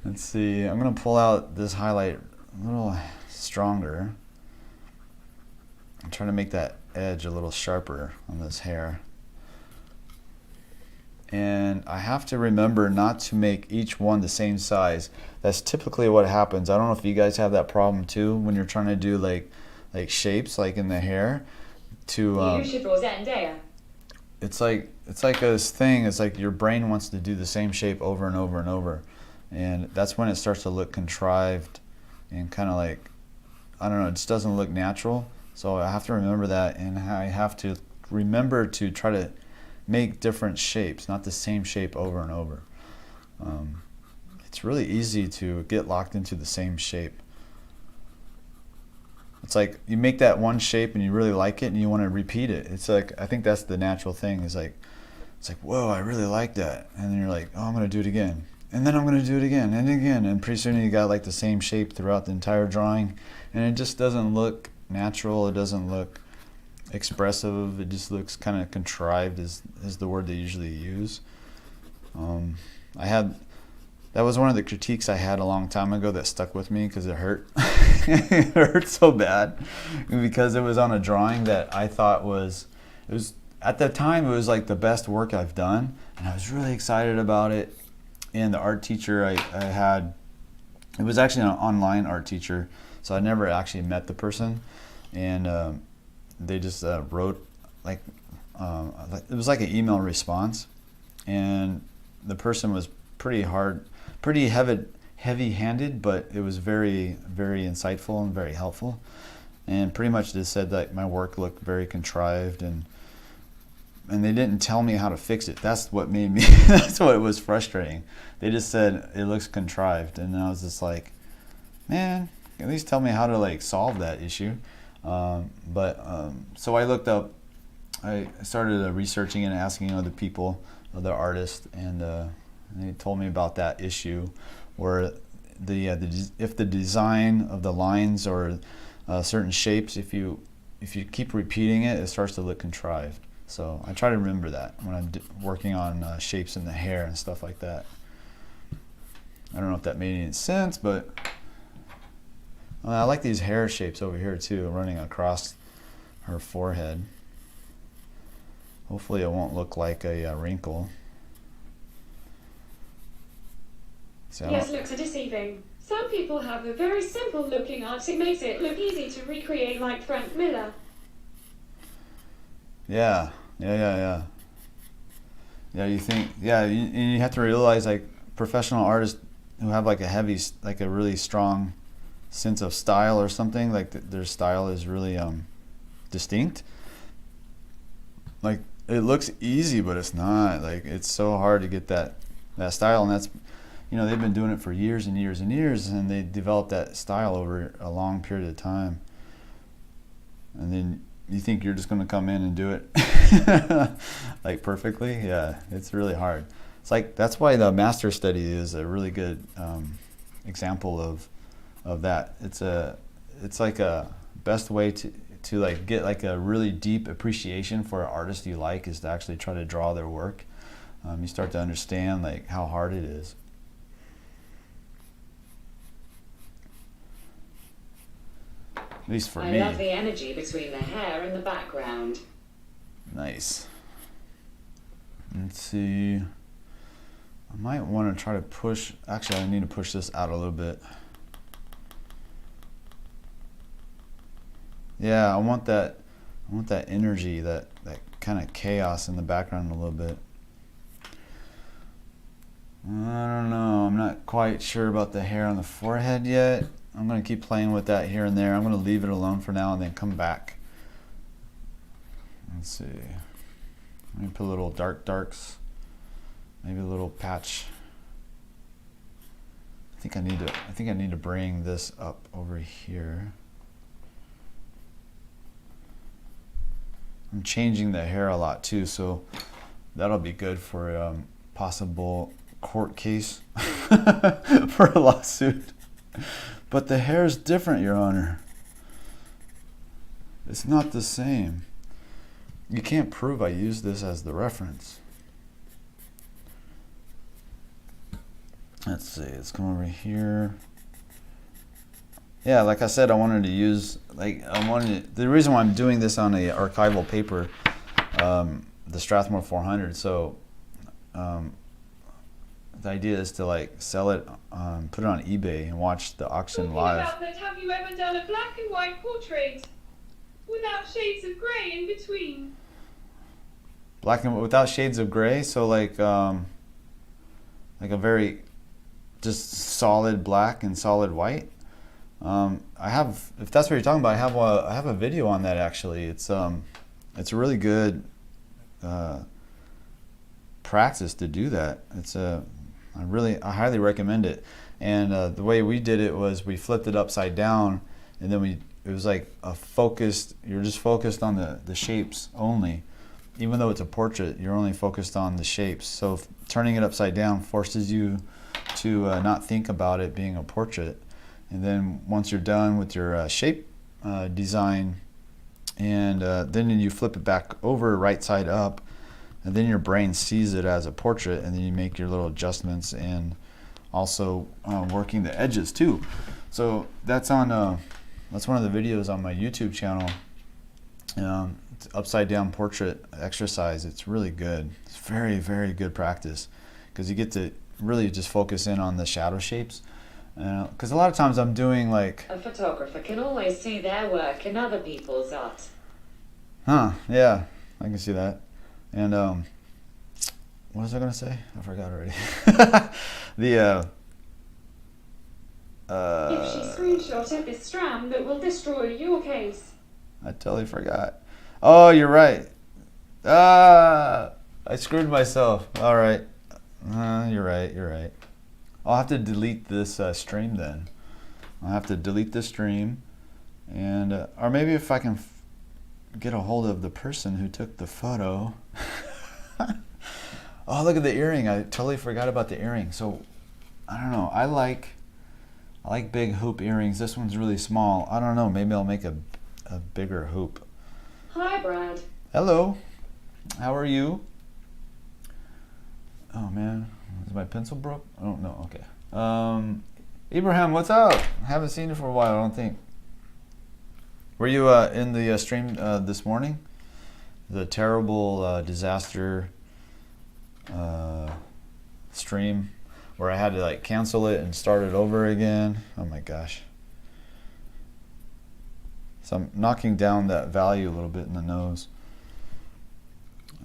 Let's see, I'm gonna pull out this highlight a little stronger. I'm trying to make that edge a little sharper on this hair. And I have to remember not to make each one the same size. That's typically what happens. I don't know if you guys have that problem too when you're trying to do like shapes like in the hair. It's like this thing. It's like your brain wants to do the same shape over and over and over, and that's when it starts to look contrived and kind of like, I don't know, it just doesn't look natural. So I have to remember that, and I have to remember to try to make different shapes, not the same shape over and over. It's really easy to get locked into the same shape. It's like you make that one shape and you really like it and you want to repeat it. It's like, I think that's the natural thing. It's like, whoa, I really like that. And then you're like, oh, I'm going to do it again. And then I'm going to do it again and again. And pretty soon you got like the same shape throughout the entire drawing. And it just doesn't look natural. It doesn't look expressive. It just looks kind of contrived is the word they usually use. That was one of the critiques I had a long time ago that stuck with me because it hurt. It hurt so bad because it was on a drawing that I thought was at the time it was like the best work I've done, and I was really excited about it. And the art teacher I had, it was actually an online art teacher, so I never actually met the person, and they just wrote like it was like an email response, and the person was pretty heavy-handed, but it was very, very insightful and very helpful, and pretty much just said that my work looked very contrived, and they didn't tell me how to fix it. That's what made me that's what was frustrating. They just said it looks contrived, and I was just like, man, at least tell me how to like solve that issue. So I looked up, I started researching and asking other people, other artists, and they told me about that issue where if the design of the lines or certain shapes, if you keep repeating it, it starts to look contrived. So I try to remember that when I'm working on shapes in the hair and stuff like that. I don't know if that made any sense, but I like these hair shapes over here too, running across her forehead. Hopefully it won't look like a wrinkle. Yes, looks are deceiving. Some people have a very simple looking art. It makes it look easy to recreate, like Frank Miller. Yeah, you think, you have to realize like professional artists who have like a really strong sense of style or something, like their style is really distinct. like it looks easy, but it's not. Like it's so hard to get that style, and that's, you know, they've been doing it for years and years and years, and they developed that style over a long period of time. And then you think you're just going to come in and do it like perfectly? Yeah, it's really hard. It's like, that's why the master study is a really good example of that. It's like a best way to like get like a really deep appreciation for an artist you like is to actually try to draw their work. You start to understand like how hard it is. At least for me. I love the energy between the hair and the background. Nice. Let's see. I might want to try to push. Actually, I need to push this out a little bit. Yeah, I want that energy, that kind of chaos in the background a little bit. I don't know. I'm not quite sure about the hair on the forehead yet. I'm going to keep playing with that here and there. I'm going to leave it alone for now and then come back. Let's see. Let me put a little darks. Maybe a little patch. I think I need to bring this up over here. I'm changing the hair a lot too, so that'll be good for a possible court case for a lawsuit. But the hair is different, Your Honor. It's not the same. You can't prove I used this as the reference. Let's see, let's come over here. Yeah, like I said, I wanted to use, the reason why I'm doing this on a archival paper, the Strathmore 400, so the idea is to like sell it, put it on eBay and watch the auction live. Talking about that, have you ever done a black and white portrait without shades of grey in between? Black and without shades of gray, so like a very just solid black and solid white. I have, if that's what you're talking about, I have a video on that actually. It's a really good practice to do that. I highly recommend it. And the way we did it was we flipped it upside down, and then it was like a focused. You're just focused on the shapes only. Even though it's a portrait, you're only focused on the shapes. So turning it upside down forces you to not think about it being a portrait. And then once you're done with your shape design, and then you flip it back over right side up, and then your brain sees it as a portrait, and then you make your little adjustments and also working the edges too. So that's one of the videos on my YouTube channel. It's upside down portrait exercise. It's really good. It's very, very good practice because you get to really just focus in on the shadow shapes. Because a lot of times I'm doing like... A photographer can always see their work in other people's art. Huh, yeah, I can see that. And what was I going to say? I forgot already. If she screenshotted this stram that will destroy your case. I totally forgot. Oh, you're right. I screwed myself. All right. You're right. I'll have to delete this stream then. I'll have to delete the stream, and or maybe if I can get a hold of the person who took the photo. Oh, look at the earring! I totally forgot about the earring. So I don't know. I like big hoop earrings. This one's really small. I don't know. Maybe I'll make a bigger hoop. Hi, Brad. Hello. How are you? Oh man. Is my pencil broke? Oh, no, okay. Abraham, what's up? I haven't seen you for a while, I don't think. Were you in the stream this morning? The terrible disaster stream where I had to like cancel it and start it over again. Oh my gosh. So I'm knocking down that value a little bit in the nose.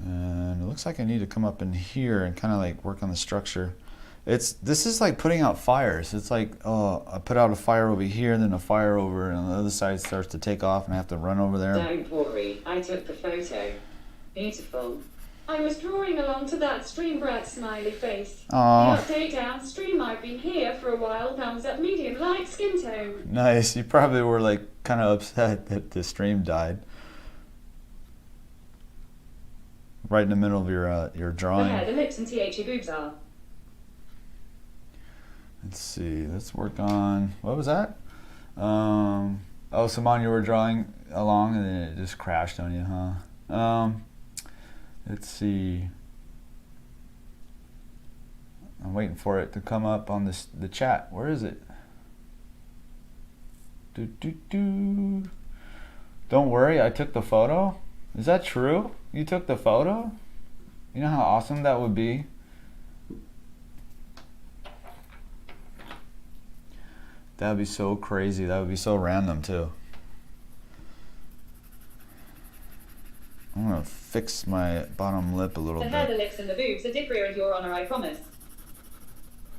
And it looks like I need to come up in here and kind of like work on the structure. This is like putting out fires. It's like, oh, I put out a fire over here and then a fire over, and on the other side starts to take off and I have to run over there. Don't worry, I took the photo. Beautiful. I was drawing along to that stream, Brad smiley face. Aw. The update downstream, I've been here for a while, thumbs up, medium, light skin tone. Nice. You probably were like kind of upset that the stream died. Right in the middle of your drawing. The lips and boobs are. Let's see. Let's work on, what was that? Oh, Simon, you were drawing along and then it just crashed on you, huh? Let's see. I'm waiting for it to come up on the chat. Where is it? Don't worry, I took the photo. Is that true? You took the photo? You know how awesome that would be? That would be so crazy. That would be so random too. I'm gonna fix my bottom lip a little The hair, the bit. lips and the boobs are different in your honor, I promise.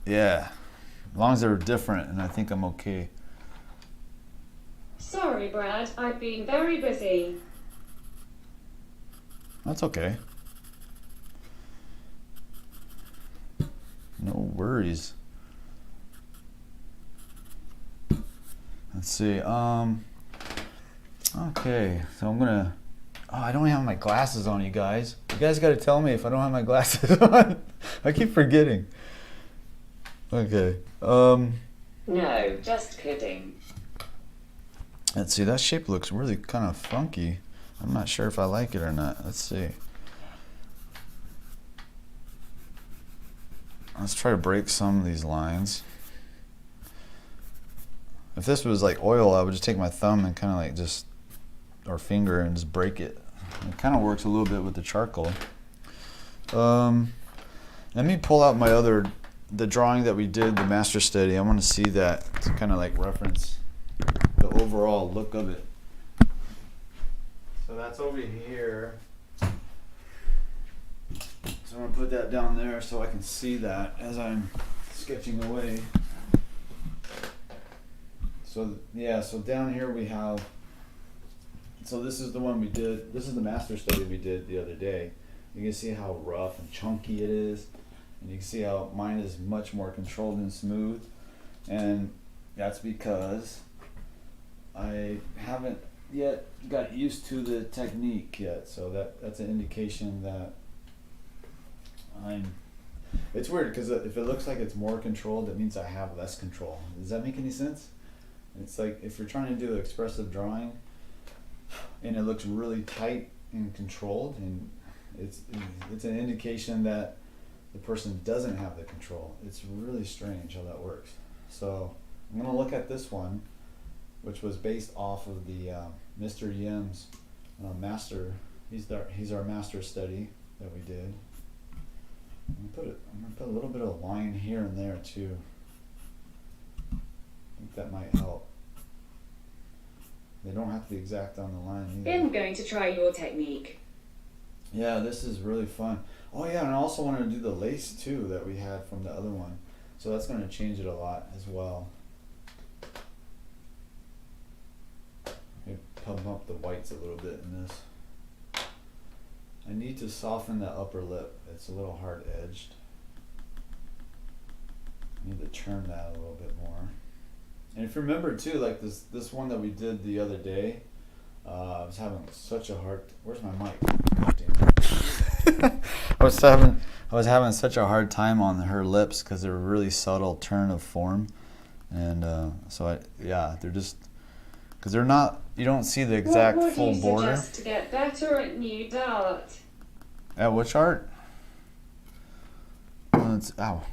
Yeah, as long as they're different, and I think I'm okay. Sorry, Brad, I've been very busy. That's okay. No worries. Let's see. Okay, so I'm gonna. Oh, I don't have my glasses on, you guys. You guys got to tell me if I don't have my glasses on. I keep forgetting. Okay. No, just kidding. Let's see. That shape looks really kind of funky. I'm not sure if I like it or not. Let's see. Let's try to break some of these lines. If this was like oil, I would just take my thumb and kind of like just, or finger, and just break it. It kind of works a little bit with the charcoal. Let me pull out my the drawing that we did, the master study. I want to see that to kind of like reference the overall look of it. So that's over here. So I'm gonna put that down there so I can see that as I'm sketching away. So yeah, so down here we have, so this is the one we did, this is the master study we did the other day. You can see how rough and chunky it is, and you can see how mine is much more controlled and smooth, and that's because I haven't yet got used to the technique yet, so that's an indication that it's weird because if it looks like it's more controlled, it means I have less control. Does that make any sense? It's like if you're trying to do expressive drawing and it looks really tight and controlled, and it's an indication that the person doesn't have the control. It's really strange how that works. So I'm going to look at this one, which was based off of the Mr. Yim's master. He's our master study that we did. I'm gonna put a little bit of line here and there too. I think that might help. They don't have to be exact on the line either. I'm going to try your technique. Yeah, this is really fun. Oh yeah, and I also wanted to do the lace too that we had from the other one. So that's going to change it a lot as well. Maybe pump up the whites a little bit in this. I need to soften the upper lip. It's a little hard edged. I need to trim that a little bit more. And if you remember too, like this one that we did the other day, I was having such a hard. Where's my mic? God damn it. I was having such a hard time on her lips because they're a really subtle turn of form, and so they're just because they're not. You don't see the exact full border. What would you suggest to get better at nude art? At which art? Ow,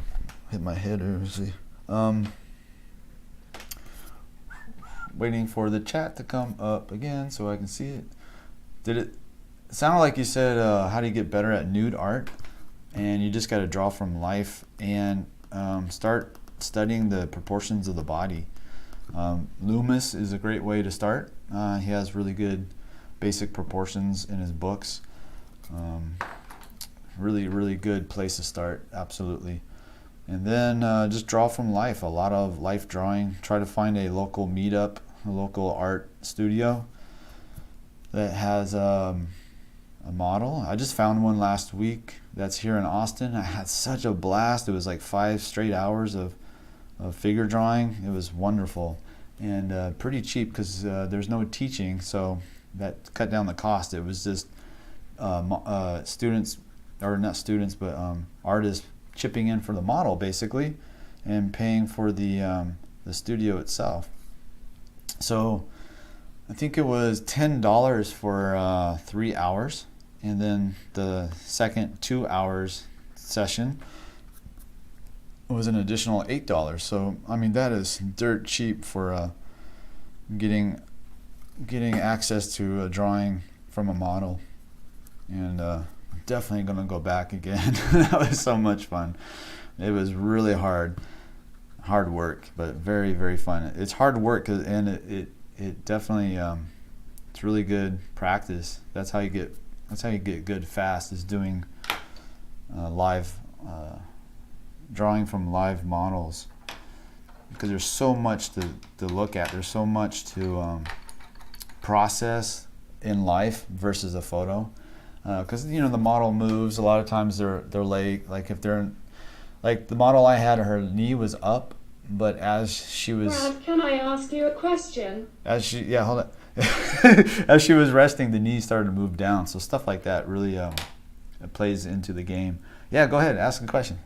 hit my head. Let's see. Waiting for the chat to come up again so I can see it. Did it sound like you said how do you get better at nude art? And you just got to draw from life and start studying the proportions of the body. Loomis is a great way to start. He has really good basic proportions in his books. Really good place to start, absolutely. And then just draw from life, a lot of life drawing. Try to find a local meetup, a local art studio that has a model. I just found one last week that's here in Austin. I had such a blast. It was like 5 straight hours of figure drawing. It was wonderful and pretty cheap because there's no teaching, so that cut down the cost. It was just students, or not students, but artists chipping in for the model basically and paying for the studio itself. So I think it was $10 for 3 hours, and then the second 2 hours session was an additional $8. So I mean, that is dirt cheap for getting access to a drawing from a model. And definitely gonna go back again. That was so much fun. It was really hard work, but very, very fun. It's hard work, and it definitely it's really good practice. That's how you get good fast, is doing live drawing from live models, because there's so much to look at. There's so much to process in life versus a photo, because the model moves. A lot of times they're late. Like if they're like the model I had, her knee was up, but as she was Brad, can I ask you a question? as she hold on. As she was resting, the knee started to move down. So stuff like that really it plays into the game. Yeah, go ahead, ask a question.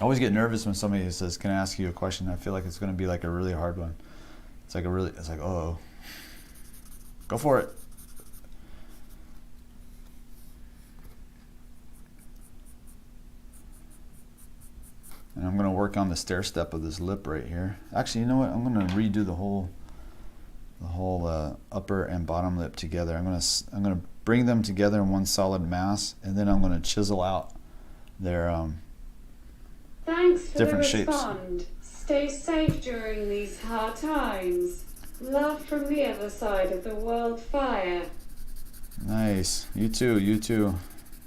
I always get nervous when somebody says, "Can I ask you a question?" I feel like it's going to be like a really hard one. It's like oh, go for it. And I'm going to work on the stair step of this lip right here. Actually, you know what? I'm going to redo the whole upper and bottom lip together. I'm going to bring them together in one solid mass, and then I'm going to chisel out their Thanks for different the shapes. respond. Stay safe during these hard times. Love from the other side of the world fire. Nice. You too. You too.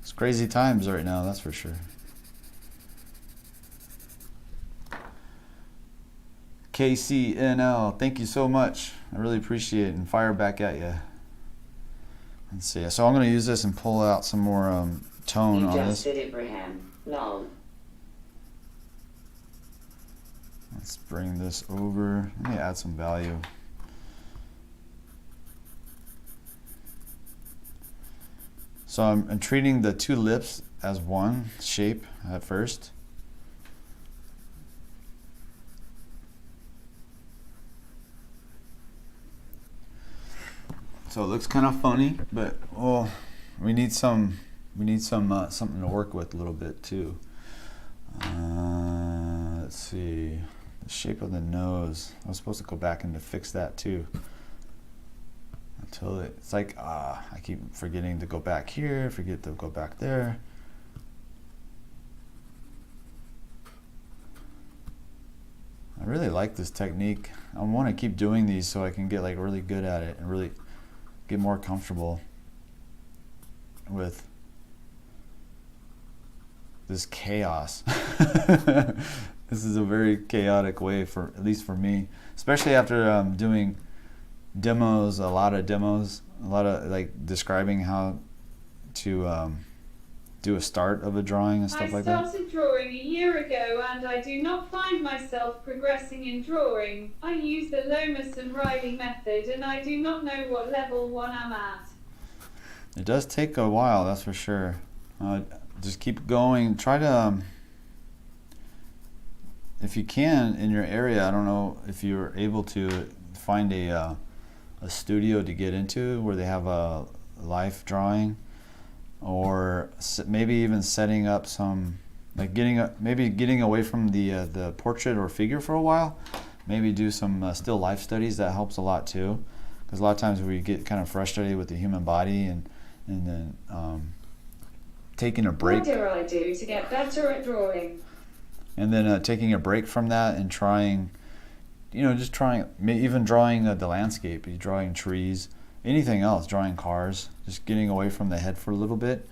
It's crazy times right now, that's for sure. KCNL, thank you so much. I really appreciate it, and fire back at you. Let's see. So I'm going to use this and pull out some more tone You on just this. did it, Braham. Lol. Let's bring this over. Let me add some value. So I'm treating the two lips as one shape at first. So it looks kind of funny, but we need something to work with a little bit too. Let's see, the shape of the nose. I was supposed to go back and to fix that too. Until it's like I keep forgetting to go back here, forget to go back there. I really like this technique. I want to keep doing these so I can get like really good at it and really get more comfortable with this chaos. This is a very chaotic way, for at least for me, especially after doing demos, a lot of like describing how to do a start of a drawing and stuff like that. I started drawing a year ago, and I do not find myself progressing in drawing. I use the Lomas and Reilly method, and I do not know what level 1 I'm at. It does take a while, that's for sure. Just keep going. Try to, if you can, in your area, I don't know if you're able to find a studio to get into where they have a life drawing, or maybe even setting up some, like getting away from the portrait or figure for a while. Maybe do some still life studies. That helps a lot too, because a lot of times we get kind of frustrated with the human body, and then taking a break. What do I do to get better at drawing? And then taking a break from that and trying, just trying, even drawing the landscape, drawing trees, anything else, drawing cars, just getting away from the head for a little bit.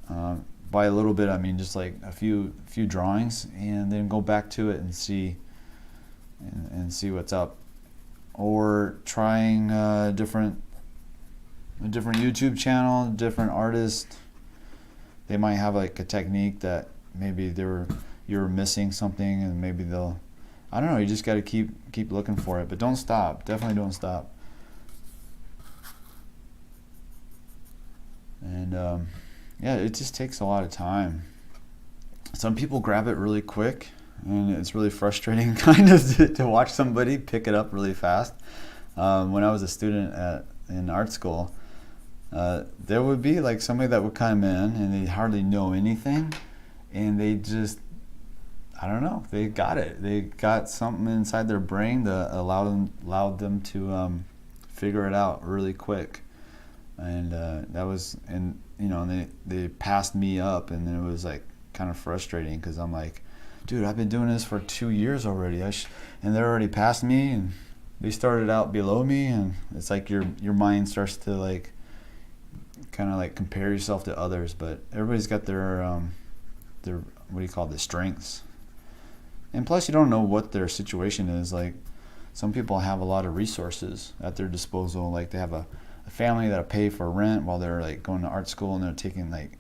By a little bit, I mean just like a few drawings, and then go back to it and see what's up. Or trying different a different YouTube channel, different artist, they might have like a technique that maybe you were missing something, and maybe they'll, I don't know, you just got to keep looking for it, but don't stop. Definitely don't stop. And yeah, it just takes a lot of time. Some people grab it really quick, and it's really frustrating kind of to watch somebody pick it up really fast. When I was a student in art school, there would be like somebody that would come in and they hardly know anything, and they just, I don't know, they got it. They got something inside their brain that allowed them to figure it out really quick. And that was, and you know, and they passed me up, and it was like kind of frustrating because I'm like, dude, I've been doing this for 2 years already, and they're already past me, and they started out below me, and it's like your mind starts to like kind of like compare yourself to others, but everybody's got their what do you call it, the strengths. And plus, you don't know what their situation is. Like, some people have a lot of resources at their disposal. Like, they have a family that'll pay for rent while they're like going to art school, and they're taking like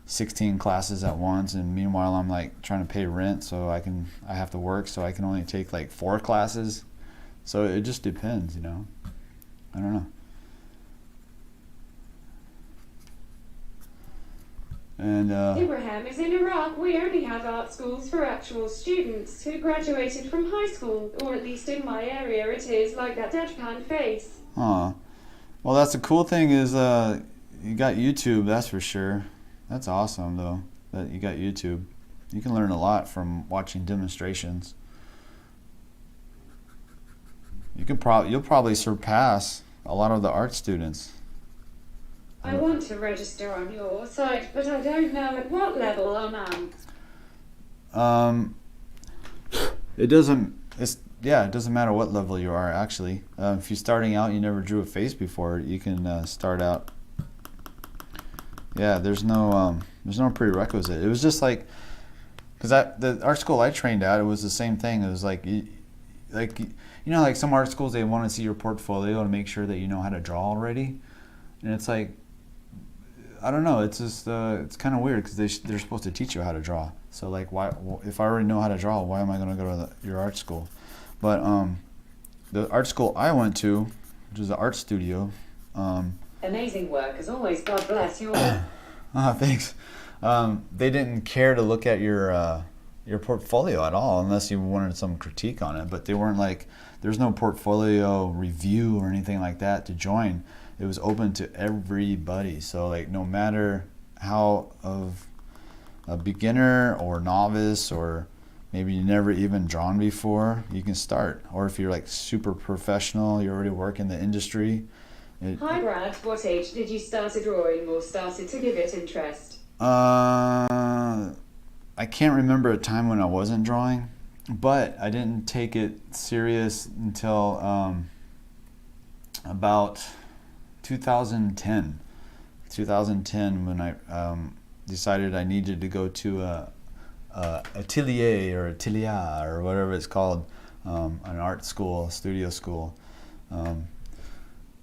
16 classes at once, and meanwhile I'm like trying to pay rent, so I have to work, so I can only take like 4 classes. So it just depends, you know. I don't know. And Abraham is in Iraq. We only have art schools for actual students who graduated from high school, or at least in my area it is like that deadpan face. Huh. Well, that's the cool thing is you got YouTube, that's for sure. That's awesome though, that you got YouTube. You can learn a lot from watching demonstrations. You'll probably surpass a lot of the art students. I want to register on your site, but I don't know at what level I'm at. It doesn't matter what level you are, actually. If you're starting out, you never drew a face before, you can start out. Yeah, there's no prerequisite. It was just like, because the art school I trained at, it was the same thing. It was like you know, like some art schools, they want to see your portfolio to make sure that you know how to draw already, and it's like, I don't know, it's just it's kind of weird because they're supposed to teach you how to draw. So like, why, if I already know how to draw, why am I going to go to your art school? But the art school I went to, which was an art studio. Amazing work as always. God bless you. Thanks. They didn't care to look at your portfolio at all unless you wanted some critique on it. But they weren't like, there's no portfolio review or anything like that to join. It was open to everybody. So like, no matter how of a beginner or novice, or maybe you never even drawn before, you can start. Or if you're like super professional, you already work in the industry. Hi Brad, what age did you start drawing or started to give it interest? I can't remember a time when I wasn't drawing, but I didn't take it serious until about 2010. 2010, when I decided I needed to go to a atelier or atelier or whatever it's called, an art school, studio school.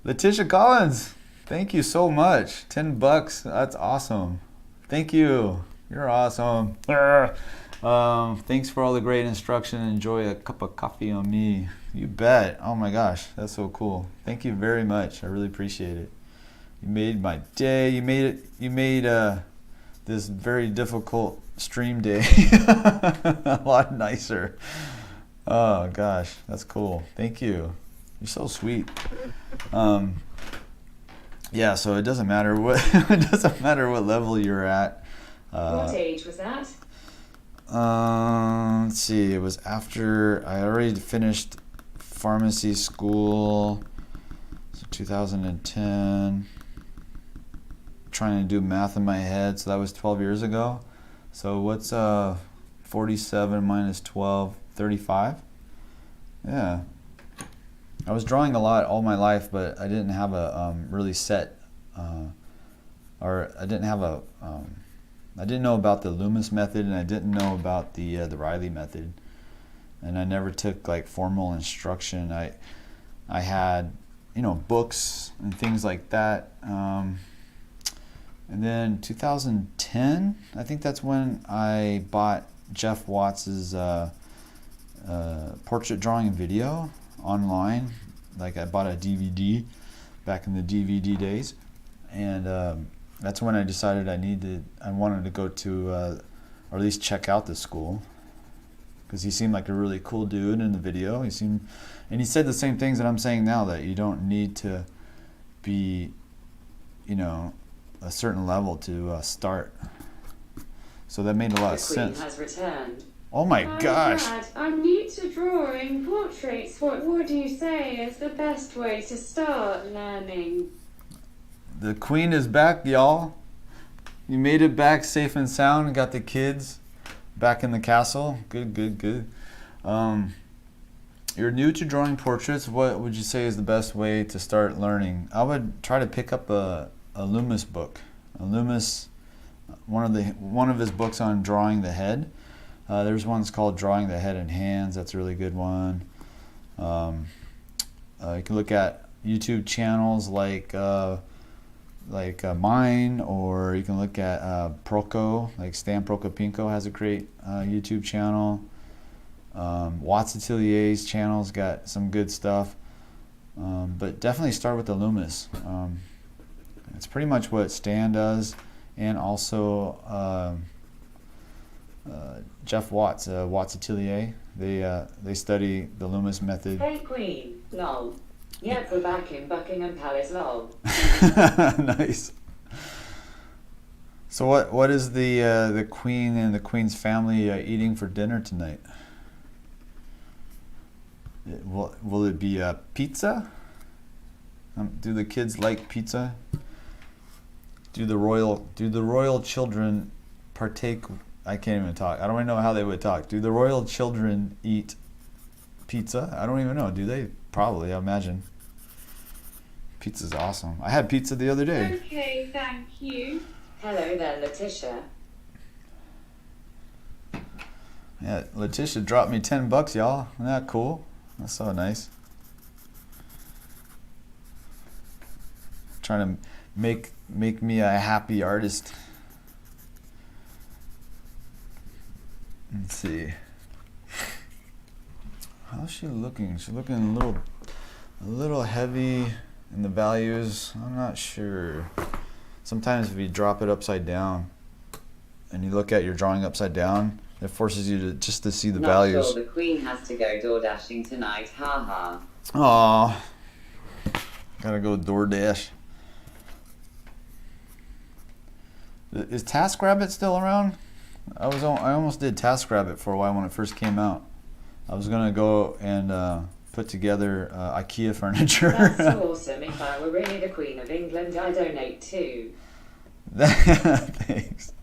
Letitia Collins, thank you so much. $10, that's awesome. Thank you. You're awesome. Thanks for all the great instruction. Enjoy a cup of coffee on me. You bet. Oh my gosh, that's so cool. Thank you very much. I really appreciate it. You made my day. You made this very difficult stream day a lot nicer. Oh gosh, that's cool. Thank you. You're so sweet. Yeah, so it doesn't matter what what level you're at. What age was that? Let's see. It was after I already finished pharmacy school, so 2010. Trying to do math in my head, so that was 12 years ago. So what's 47 minus 12? 35. Yeah. I was drawing a lot all my life, but I didn't have a really set, or I didn't have a, I didn't know about the Loomis method, and I didn't know about the Reilly method, and I never took like formal instruction. I had, books and things like that. And then 2010, I think that's when I bought Jeff Watts's portrait drawing video online. Like I bought a DVD back in the DVD days, and that's when I decided I wanted to go to, or at least check out the school, because he seemed like a really cool dude in the video. And he said the same things that I'm saying now, that you don't need to be, a certain level to start. So that made a lot of sense. The Queen has returned. Oh my gosh! Dad, I'm new to drawing portraits. What would you say is the best way to start learning? The Queen is back, y'all. You made it back safe and sound and got the kids back in the castle. Good, good, good. You're new to drawing portraits. What would you say is the best way to start learning? I would try to pick up a Loomis book. Loomis, one of his books on drawing the head. There's one's called Drawing the Head and Hands. That's a really good one. You can look at YouTube channels like mine, or you can look at Proco, like Stan Procopinko has a great YouTube channel. 𝔻𝕣𝕒𝕥𝕣𝕒's channel's got some good stuff. But definitely start with the Loomis. It's pretty much what Stan does, and also Jeff Watts, 𝔻𝕣𝕒𝕒𝕣. They study the Loomis method. Hey Queen, lol. Yep, we're back in Buckingham Palace, lol. Nice. So what is the Queen and the Queen's family eating for dinner tonight? Will it be pizza? Do the kids like pizza? Do the royal children partake? I can't even talk. I don't even know how they would talk. Do the royal children eat pizza? I don't even know. Do they? Probably, I imagine. Pizza's awesome. I had pizza the other day. Okay, thank you. Hello there, Letitia. Yeah, Letitia dropped me $10, y'all. Isn't that cool? That's so nice. Trying to make me a happy artist. Let's see. How's she looking? She's looking a little heavy in the values. I'm not sure. Sometimes if you drop it upside down and you look at your drawing upside down, it forces you to see the values. Not sure the Queen has to go door dashing tonight, haha. Aw. Gotta go DoorDash. Is TaskRabbit still around? I almost did TaskRabbit for a while when it first came out. I was gonna go and put together IKEA furniture. That's awesome. If I were really the Queen of England, I'd donate too. Thanks.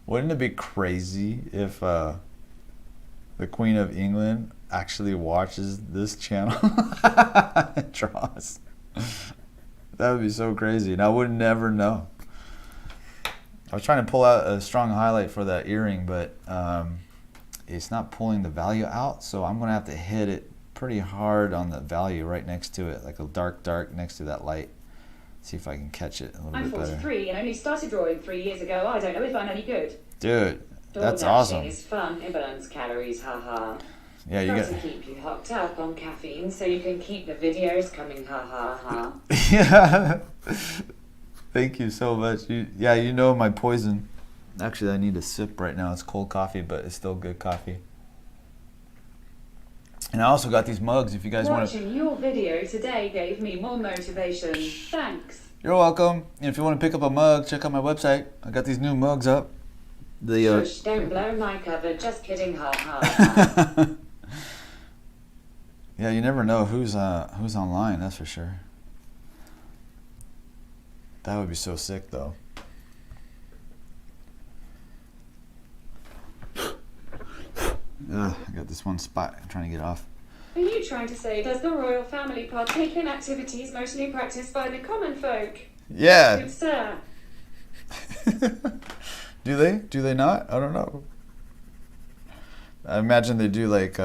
Wouldn't it be crazy if the Queen of England actually watches this channel and draws? That would be so crazy, and I would never know. I was trying to pull out a strong highlight for that earring, but it's not pulling the value out, so I'm going to have to hit it pretty hard on the value right next to it, like a dark next to that light. See if I can catch it a little I'm bit better. 43 and only started drawing 3 years ago. I don't know if I'm any good. Dude, that's Door awesome. dashing is fun. It burns calories, haha. Yeah, you Got got. to keep you hooked up on caffeine so you can keep the videos coming, haha. Yeah. Thank you so much. You know my poison. Actually, I need a sip right now. It's cold coffee, but it's still good coffee. And I also got these mugs if you guys want to. Watching your video today gave me more motivation. Thanks. You're welcome. And if you want to pick up a mug, check out my website. I got these new mugs up. Shush, don't blow my cover. Just kidding, haha. Yeah, you never know who's online. That's for sure. That would be so sick, though. Ugh, I got this one spot I'm trying to get off. Are you trying to say, does the royal family partake in activities mostly practiced by the common folk? Yeah. Good sir. Do they? Do they not? I don't know. I imagine they do like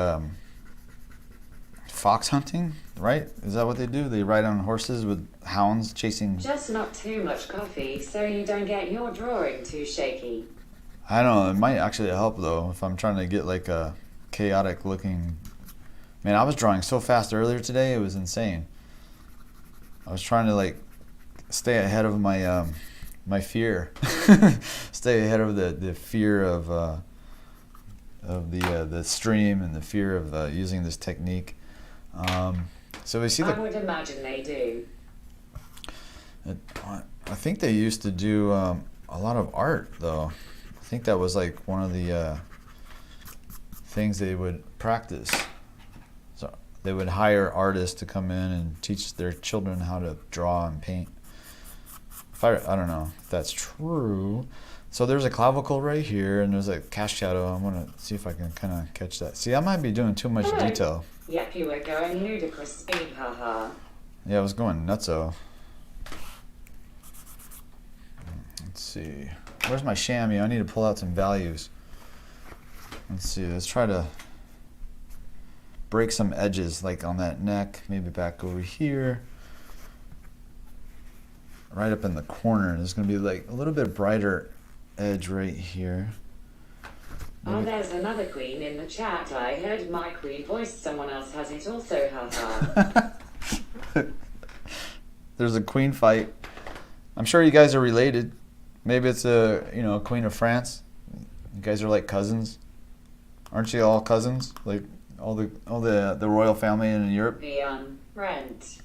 fox hunting. right? Is that what they do? They ride on horses with hounds chasing. Just not too much coffee so you don't get your drawing too shaky. I don't know. It might actually help though if I'm trying to get like a chaotic looking. Man, I was drawing so fast earlier today. It was insane. I was trying to like stay ahead of my my fear. Stay ahead of the fear of the stream and the fear of using this technique. So we see I would imagine they do. I think they used to do a lot of art though. I think that was like one of the things they would practice. So they would hire artists to come in and teach their children how to draw and paint. I don't know if that's true. So there's a clavicle right here, and there's a cast shadow. I'm gonna see if I can kind of catch that. See, I might be doing too much detail. Yep, you were going ludicrous speed, haha. Yeah, I was going nutso. Let's see. Where's my chamois? I need to pull out some values. Let's see. Let's try to break some edges, like on that neck. Maybe back over here. Right up in the corner. There's going to be like a little bit brighter edge right here. Maybe. Oh, there's another queen in the chat. I heard my queen voice. Someone else has it also, haha. There's a queen fight. I'm sure you guys are related. Maybe it's a queen of France. You guys are like cousins. Aren't you all cousins? Like all the royal family in Europe? Rent.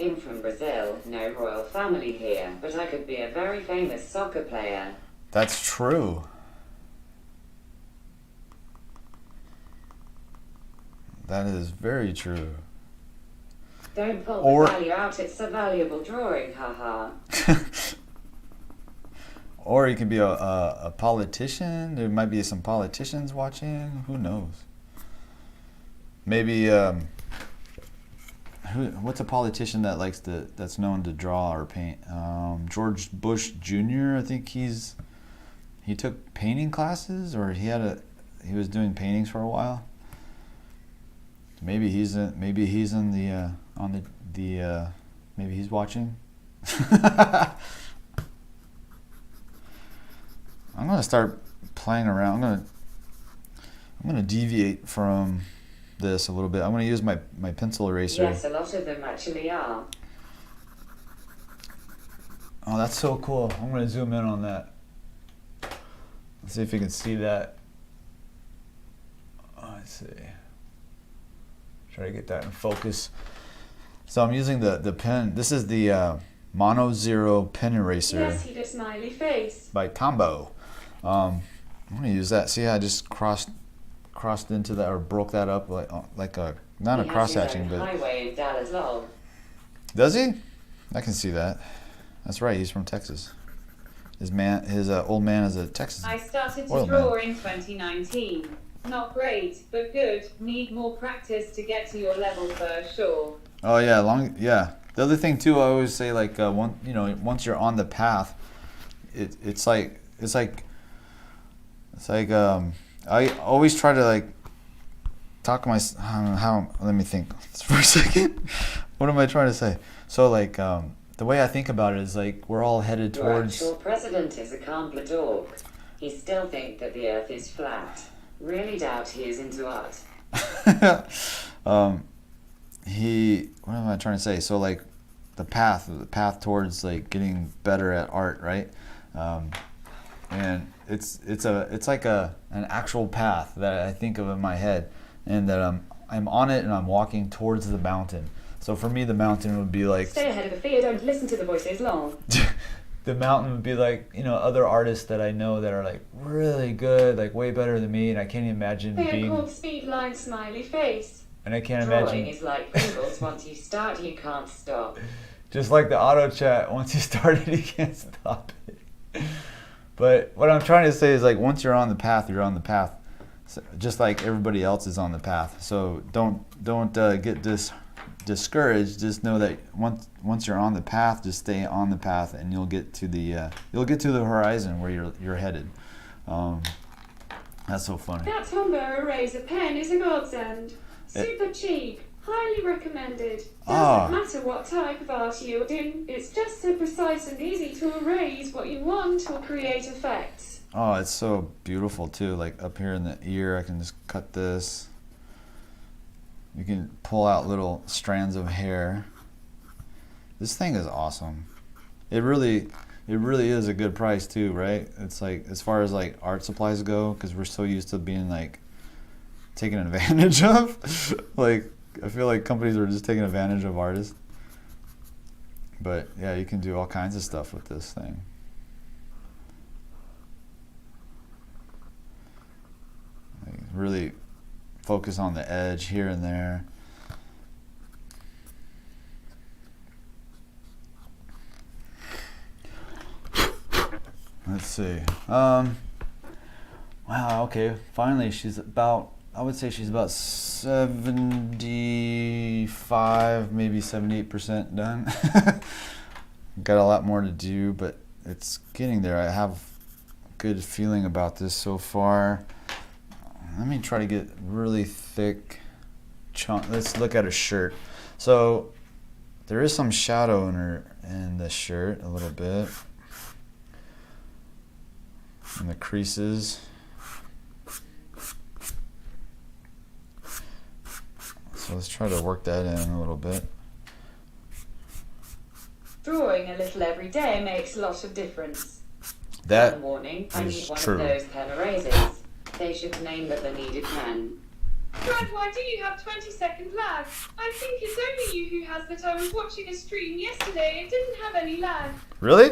I'm from Brazil, no royal family here, but I could be a very famous soccer player. That's true. That is very true. Don't pull the value out, it's a valuable drawing, haha. Or you could be a politician. There might be some politicians watching. Who knows? Maybe what's a politician that that's known to draw or paint? George Bush Jr. I think he took painting classes, or he was doing paintings for a while. Maybe he's maybe he's watching. I'm gonna start playing around. I'm gonna deviate from this a little bit. I'm gonna use my pencil eraser. Yes, a lot of them actually are. Oh, that's so cool. I'm gonna zoom in on that. Let's see if you can see that. Oh, let's see. Try to get that in focus. So I'm using the pen. This is the Mono Zero pen eraser. Yes, he did smiley face. By Tombow. I'm gonna use that. See how I just crossed into that, or broke that up like a not a cross hatching, but highway in Dallas, lol. Does he? I can see that. That's right. He's from Texas. His old man is a Texas. I started to draw in 2019. Not great, but good. Need more practice to get to your level for sure. Oh yeah, The other thing too, I always say once you're on the path, it's like I always try to talk how let me think for a second. What am I trying to say? So the way I think about it is we're all headed towards. Your president is a 𝔻𝕠𝕒𝕥𝕥𝕥. He still thinks that the earth is flat. Really doubt he is into art. What am I trying to say? So the path towards getting better at art, right? And it's like an actual path that I think of in my head, and that I'm on it and I'm walking towards the mountain. So for me, the mountain would be stay ahead of the fear, don't listen to the voices long. The mountain would be other artists that I know that are really good, way better than me, and I can't imagine They being. are called speed line smiley face. And I can't Drawing imagine. is like Pringles. Once you start, you can't stop. Just like the auto chat, once you start it, you can't stop it. But what I'm trying to say is once you're on the path, you're on the path, so, just like everybody else is on the path. So don't get discouraged. Just know that once you're on the path, just stay on the path, and you'll get to the horizon where you're headed. That's so funny. That 𝔸𝕑𝕤 eraser pen is a godsend. Super cheap. Highly recommended. Doesn't matter what type of art you're doing, it's just so precise and easy to erase what you want or create effects. Oh, it's so beautiful too. Like up here in the ear, I can just cut this. You can pull out little strands of hair. This thing is awesome. It really is a good price too, right? It's like, as far as like art supplies go, because we're so used to being like taken advantage of. Like, I feel like companies are just taking advantage of artists. But yeah, you can do all kinds of stuff with this thing. Like, really focus on the edge here and there. Let's see. Wow, okay. Finally, she's about, I would say she's about 75, maybe 78% done. Got a lot more to do, but it's getting there. I have a good feeling about this so far. Let me try to get really thick chunk. Let's look at her shirt. So there is some shadow in the shirt a little bit. And the creases. So let's try to work that in a little bit. Drawing a little every day makes a lot of difference. That One morning, I is need one true. of those pen erasers. They should name that the needed pen. Brad, why do you have 20-second lag? I think it's only you who has that. I was watching a stream yesterday. It didn't have any lag. Really?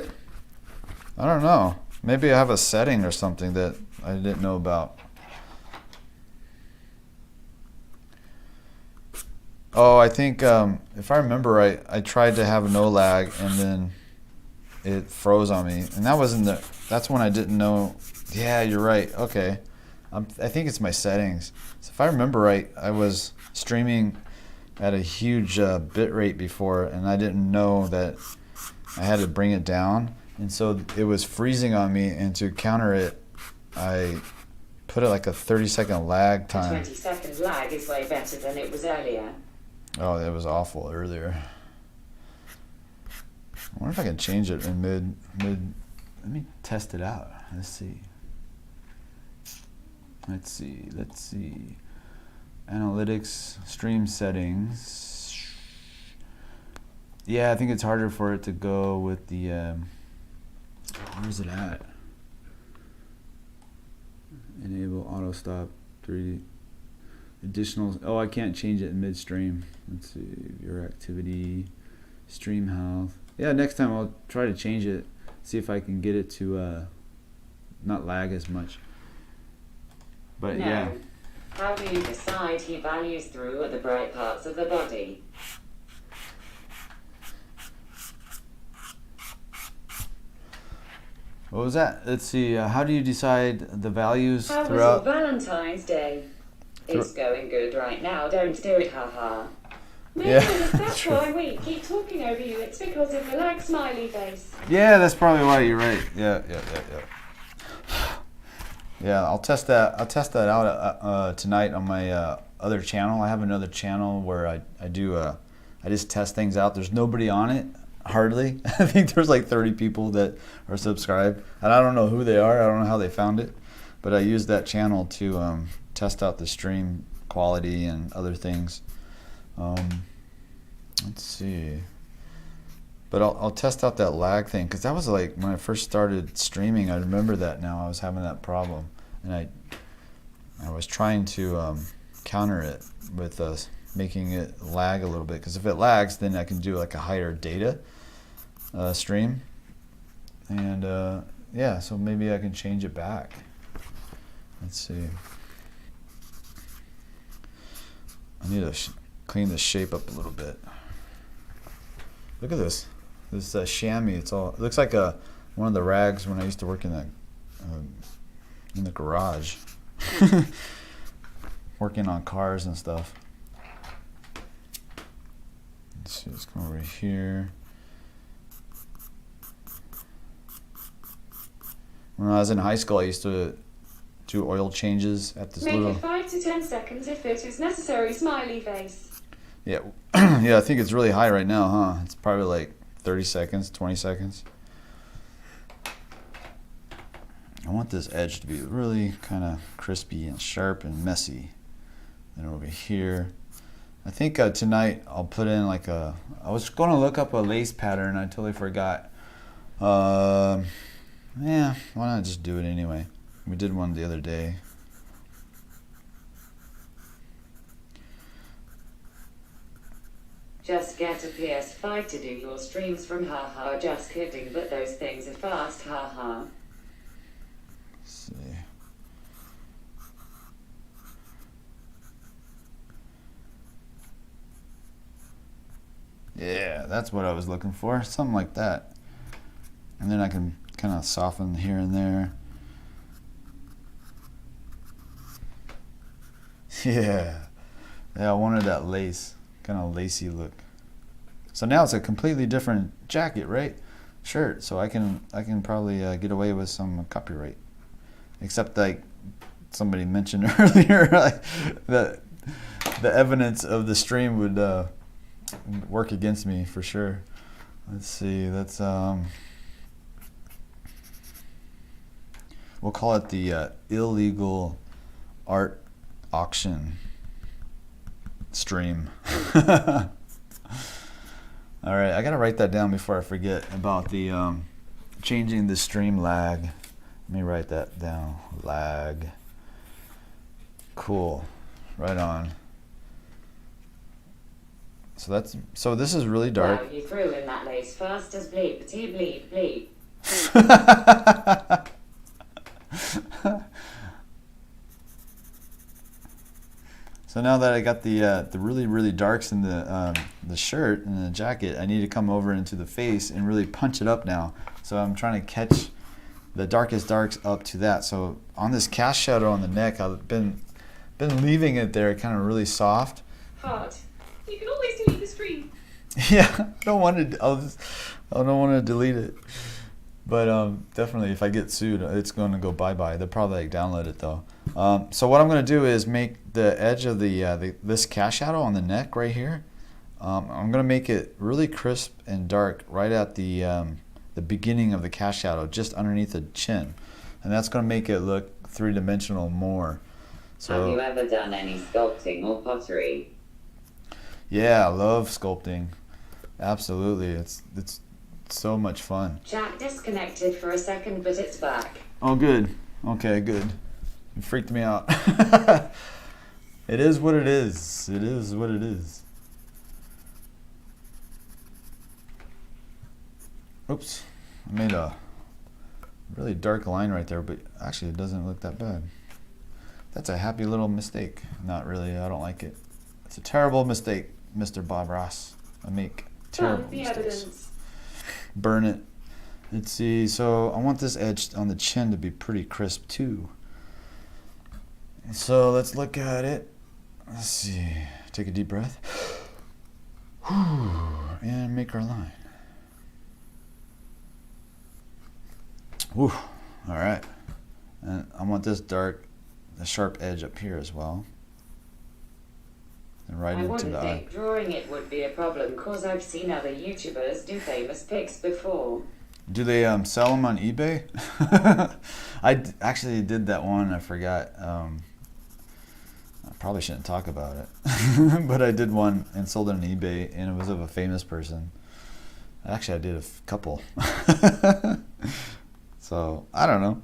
I don't know. Maybe I have a setting or something that I didn't know about. Oh, I think if I remember right, I tried to have no lag and then it froze on me, and that's when I didn't know. Yeah, you're right. Okay, I think it's my settings. So if I remember right, I was streaming at a huge bit rate before, and I didn't know that I had to bring it down, and so it was freezing on me. And to counter it, I put it like a 30-second lag time. 20-second lag is way better than it was earlier. Oh, that was awful earlier. I wonder if I can change it in mid. Let me test it out. Let's see. Analytics, stream settings. Yeah, I think it's harder for it to go with the, where's it at? Enable auto stop 3D. Additional, oh, I can't change it in midstream. Let's see, your activity, stream health. Yeah, next time I'll try to change it, see if I can get it to not lag as much. But No. yeah. How do you decide he values through the bright parts of the body? What was that? Let's see, how do you decide the values How was your throughout? Valentine's Day? It's going good right now, don't do it, haha. Maybe Yeah, that's true. why we keep talking over you. It's because of the lag smiley face. Yeah, that's probably why. You're right. Yeah. Yeah, I'll test that. I'll test that out tonight on my other channel. I have another channel where I just test things out. There's nobody on it, hardly. I think there's like 30 people that are subscribed, and I don't know who they are. I don't know how they found it, but I use that channel to test out the stream quality and other things. Let's see. But I'll test out that lag thing, because that was like when I first started streaming. I remember that now. I was having that problem, and I was trying to counter it with making it lag a little bit, because if it lags, then I can do like a higher data stream, and yeah, so maybe I can change it back. Let's see. I need to clean the shape up a little bit. Look at this. This chamois. It looks like one of the rags when I used to work in the garage, working on cars and stuff. Let's see. Let's come over here. When I was in high school, I used to do oil changes at this Make little. it 5 to 10 seconds if it is necessary. Smiley face. Yeah, yeah. I think it's really high right now, huh? It's probably like 30 seconds, 20 seconds. I want this edge to be really kind of crispy and sharp and messy. And over here, I think tonight I'll put in like a. I was going to look up a lace pattern. I totally forgot. Yeah, why not just do it anyway? We did one the other day. Just get a PS5 to do your streams from haha. Just kidding, but those things are fast, haha. Let's see. Yeah, that's what I was looking for. Something like that. And then I can kind of soften here and there. Yeah. Yeah, I wanted that lace, kind of lacy look. So now it's a completely different jacket, right? Shirt. So I can probably get away with some copyright. Except like somebody mentioned earlier, like, that the evidence of the stream would work against me for sure. Let's see. That's we'll call it the illegal art auction stream. All right, I gotta write that down before I forget about the changing the stream lag. Let me write that down. Lag. Cool. Right on. So this is really dark. Wow, you threw in that lace fast as bleep, bleep, bleep. So now that I got the really darks in the shirt and the jacket, I need to come over into the face and really punch it up now. So I'm trying to catch the darkest darks up to that. So on this cast shadow on the neck, I've been leaving it there kind of really soft. Hard. You can always delete the stream. Yeah, I don't want to. I don't want to delete it. But definitely, if I get sued, it's going to go bye-bye. They'll probably like download it though. So what I'm going to do is make the edge of this cast shadow on the neck right here. I'm going to make it really crisp and dark right at the beginning of the cast shadow, just underneath the chin, and that's going to make it look three-dimensional more. So, have you ever done any sculpting or pottery? Yeah, I love sculpting. Absolutely, it's so much fun. Chat disconnected for a second, but it's back. Oh, good. Okay, good. You freaked me out. It is what it is. It is what it is. Oops. I made a really dark line right there, but actually it doesn't look that bad. That's a happy little mistake. Not really. I don't like it. It's a terrible mistake, Mr. Bob Ross. I make terrible mistakes. Evidence. Burn it. Let's see. So I want this edge on the chin to be pretty crisp too. So let's look at it. Let's see. Take a deep breath. And make our line. Whew. All right. And I want this dark, the sharp edge up here as well. And right I into the wouldn't eye. think drawing it would be a problem, cause I've seen other YouTubers do famous pics before. Do they sell them on eBay? Actually did that one. I forgot. I probably shouldn't talk about it. But I did one and sold it on eBay, and it was of a famous person. Actually, I did a couple. So, I don't know.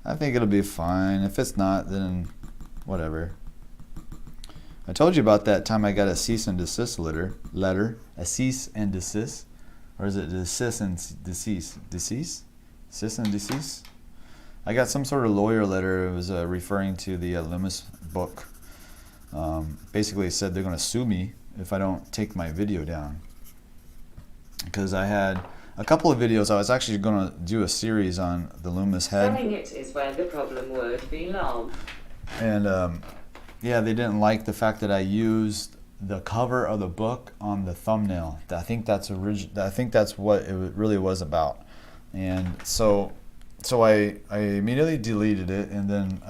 I think it'll be fine. If it's not, then whatever. I told you about that time I got a cease and desist letter. A cease and desist. Or is it desist and decease? Decease? Cease and desist? I got some sort of lawyer letter. It was referring to the Loomis book. Basically, it said they're going to sue me if I don't take my video down. Because I had a couple of videos. I was actually going to do a series on the Loomis head. Selling it is where the problem would belong. And yeah, they didn't like the fact that I used the cover of the book on the thumbnail. I think that's what it really was about. And so so I immediately deleted it, and then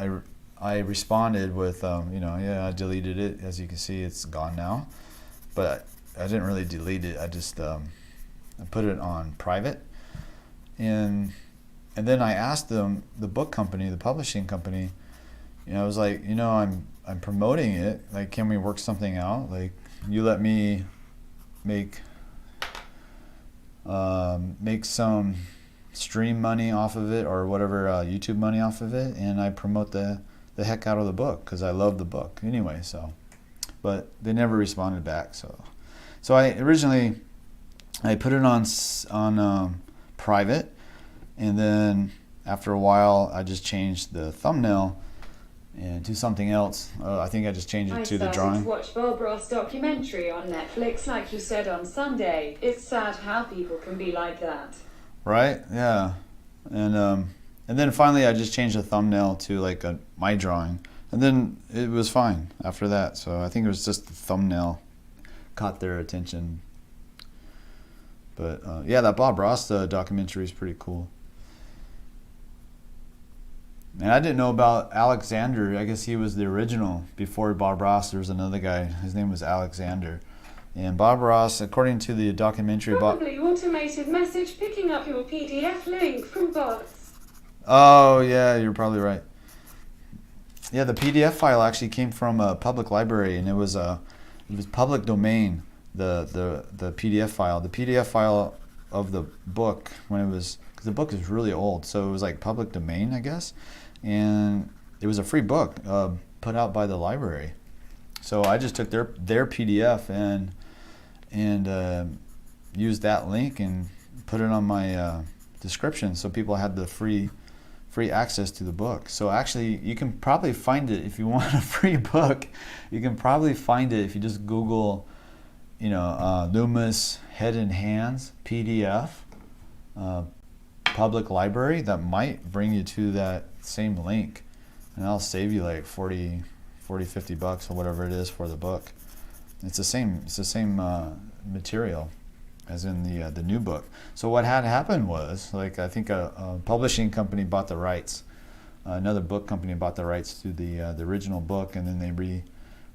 I responded with, yeah, I deleted it. As you can see, it's gone now. But I didn't really delete it. I just I put it on private, and then I asked them, the book company, the publishing company, I was like, I'm promoting it. Like, can we work something out? Like, you let me make some stream money off of it, or whatever, YouTube money off of it, and I promote the heck out of the book because I love the book anyway. So, but they never responded back. So I originally put it on private, and then after a while I just changed the thumbnail and to something else. I think I just changed it to the drawing. I started to watch Bob Ross documentary on Netflix, like you said on Sunday. It's sad how people can be like that. Right? Yeah. And then finally I just changed the thumbnail to like my drawing, and then it was fine after that. So I think it was just the thumbnail caught their attention. But yeah, that Bob Ross documentary is pretty cool. And I didn't know about Alexander. I guess he was the original. Before Bob Ross, there was another guy. His name was Alexander. And Bob Ross, according to the documentary... Probably automated message picking up your PDF link from bots. Oh, yeah, you're probably right. Yeah, the PDF file actually came from a public library, and it was public domain, the PDF file. The PDF file of the book, when it was... Because the book is really old, so it was like public domain, I guess. And it was a free book put out by the library. So I just took their PDF and used that link and put it on my description, so people had the free access to the book. So actually, you can probably find it if you want a free book. You can probably find it if you just Google, Loomis Head and Hands PDF public library. That might bring you to that same link, and that'll save you like $40, $50 or whatever it is for the book. It's the same material as in the new book. So what had happened was, like, I think a publishing company bought the rights. Another book company bought the rights to the original book, and then they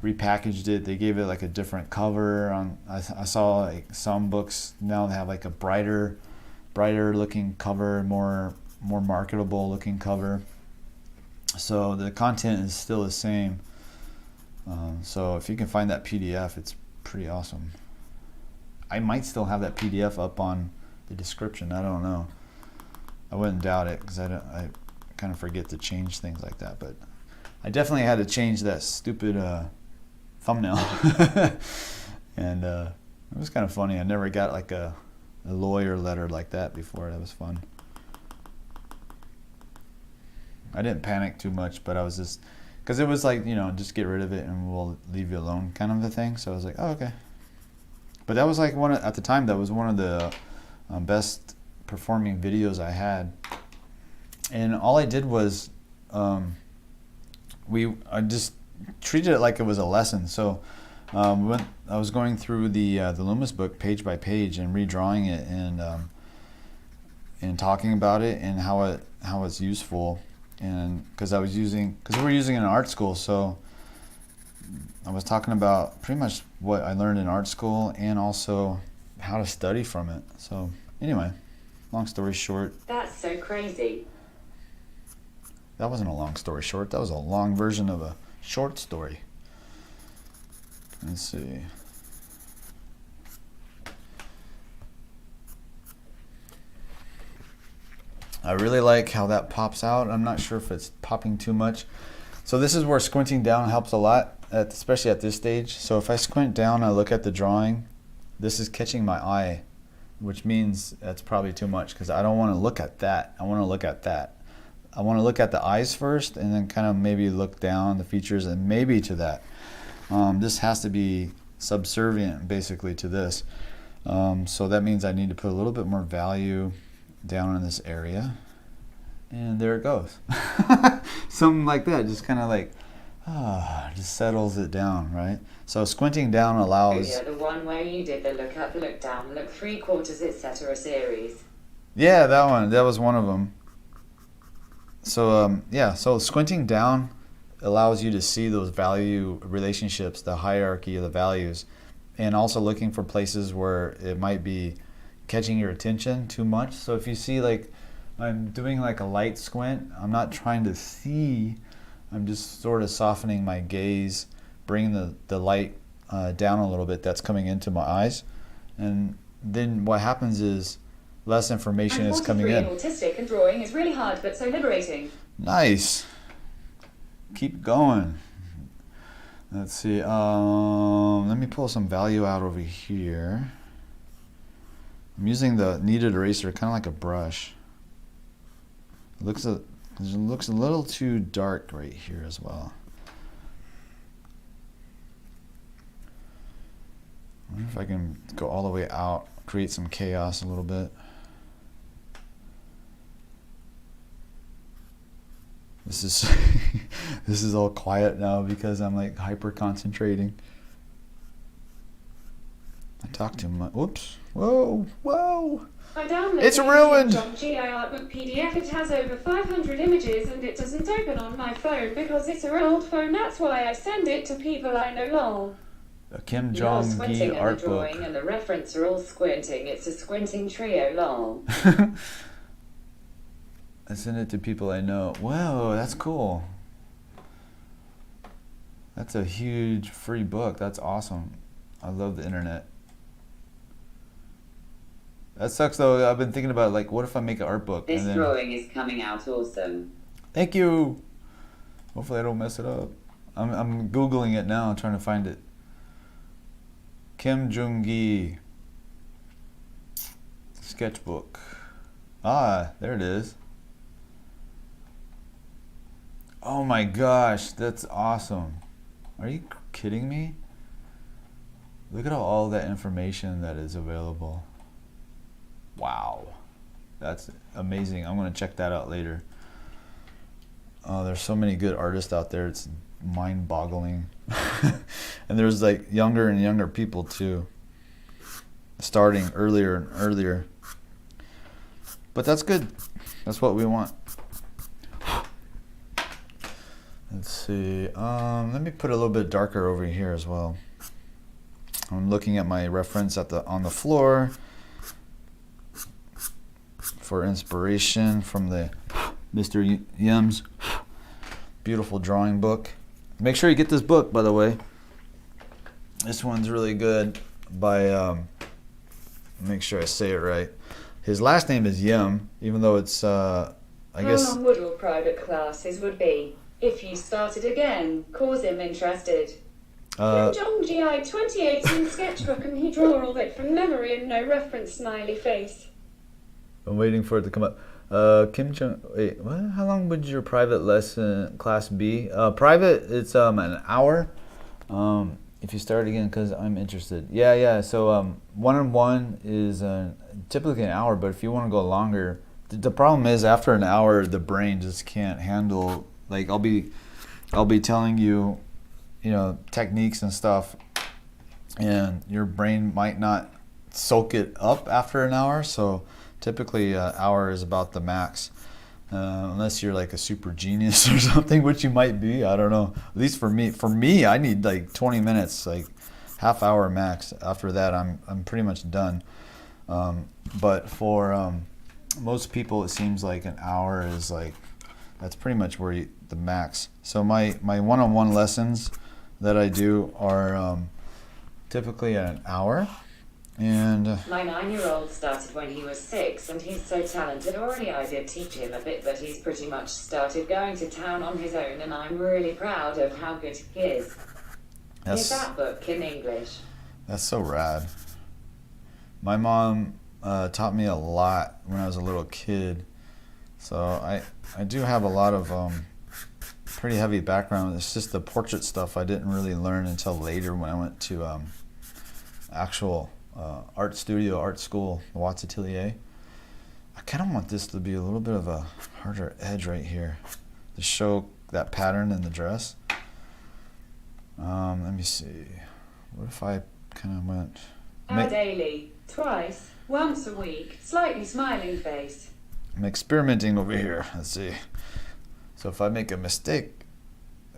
repackaged it. They gave it like a different cover. I saw like some books now they have like a brighter looking cover, more marketable looking cover. So the content is still the same. So if you can find that PDF, it's pretty awesome. I might still have that PDF up on the description. I don't know. I wouldn't doubt it, because I kind of forget to change things like that. But I definitely had to change that stupid thumbnail. And it was kind of funny. I never got like a lawyer letter like that before. That was fun. I didn't panic too much, but I was just, because it was like, just get rid of it and we'll leave you alone kind of a thing. So I was like, oh, okay. But that was like at the time, that was one of the best performing videos I had. And all I did was, I just treated it like it was a lesson. So when I was going through the Loomis book page by page and redrawing it and talking about it and how it's useful. And because we were using it in art school, so I was talking about pretty much what I learned in art school and also how to study from it. So anyway, long story short. That's so crazy. That wasn't a long story short. That was a long version of a short story. Let's see. I really like how that pops out. I'm not sure if it's popping too much. So this is where squinting down helps a lot, especially at this stage. So if I squint down and I look at the drawing, this is catching my eye, which means that's probably too much, because I don't want to look at that. I want to look at that. I want to look at the eyes first, and then kind of maybe look down the features and maybe to that. This has to be subservient basically to this. So that means I need to put a little bit more value down in this area, and there it goes. Something like that, just kind of like just settles it down, right? So squinting down allows... Yeah, the one where you did the look up, look down, look 3/4, etc. series. Yeah, that one. That was one of them. yeah, so squinting down allows you to see those value relationships, the hierarchy of the values, and also looking for places where it might be catching your attention too much. So if you see, like, I'm doing like a light squint, I'm not trying to see, I'm just sort of softening my gaze, bringing the light down a little bit that's coming into my eyes. And then what happens is less information is coming in. I'm 43 and autistic, and drawing is really hard but so liberating. Nice. Keep going. Let's see. Let me pull some value out over here. I'm using the kneaded eraser, kind of like a brush. It looks a little too dark right here as well. I wonder if I can go all the way out, create some chaos a little bit. This is this is all quiet now because I'm like hyper concentrating. I talk too much. Whoops. Whoa. Whoa. I downloaded It's ruined. the 𝔸𝕟𝕒𝕥𝕥𝕥 PDF. It has over 500 images and it doesn't open on my phone because it's an old phone. That's why I send it to people I know. Lol. A Kim You're Jong-gi squinting and art the drawing book. and the reference are all squinting. It's a squinting trio, lol. I send it to people I know. Whoa, that's cool. That's a huge free book. That's awesome. I love the internet. That sucks though. I've been thinking about, like, what if I make an art book? This and then... drawing is coming out awesome. Thank you. Hopefully I don't mess it up. I'm Googling it now, trying to find it. Kim Jong-gi sketchbook. Ah, there it is. Oh my gosh, that's awesome. Are you kidding me? Look at all that information that is available. Wow. That's amazing. I'm going to check that out later. There's so many good artists out there. It's mind-boggling. And there's like younger and younger people too, starting earlier and earlier. But that's good. That's what we want. Let's see. Let me put a little bit darker over here as well. I'm looking at my reference on the floor for inspiration from the Mr. Yim's beautiful drawing book. Make sure you get this book, by the way. This one's really good by, make sure I say it right. His last name is Yim, even though it's, I guess... How long would all private classes would be if you started again? Cause him interested. Kim Jong-gi 2018 sketchbook, and he draw all that from memory and no reference smiley face. I'm waiting for it to come up. Kim Jong. Wait, what? How long would your private lesson class be? Private, it's an hour. If you start again, because I'm interested. Yeah. So one-on-one is typically an hour, but if you want to go longer, the problem is after an hour the brain just can't handle. Like I'll be telling you, techniques and stuff, and your brain might not soak it up after an hour. So typically an hour is about the max, unless you're like a super genius or something, which you might be. I don't know. At least for me, I need like 20 minutes, like half hour max. After that, I'm pretty much done. But for most people, it seems like an hour is like, that's pretty much where the max. So my one-on-one lessons that I do are typically an hour. And my 9-year-old started when he was 6, and he's so talented already. I did teach him a bit, but he's pretty much started going to town on his own, and I'm really proud of how good he is. Here's that book in English. That's so rad. My mom taught me a lot when I was a little kid, so I do have a lot of pretty heavy background. It's just the portrait stuff I didn't really learn until later when I went to actual art studio, art school, the Watts Atelier. I kind of want this to be a little bit of a harder edge right here to show that pattern in the dress. Let me see. What if I kind of went... Daily, twice, once a week, slightly smiling face. I'm experimenting over here. Let's see. So if I make a mistake,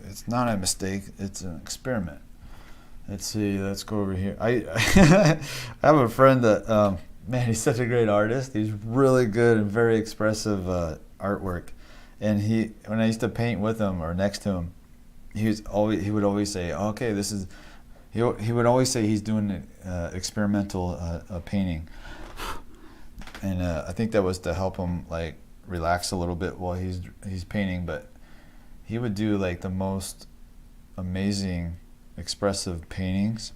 it's not a mistake, it's an experiment. Let's see, let's go over here. I I have a friend that, man, he's such a great artist. He's really good and very expressive artwork. And when I used to paint with him or next to him, he would always say, okay, this is, he would always say he's doing experimental painting. And I think that was to help him like relax a little bit while he's painting. But he would do like the most amazing expressive paintings,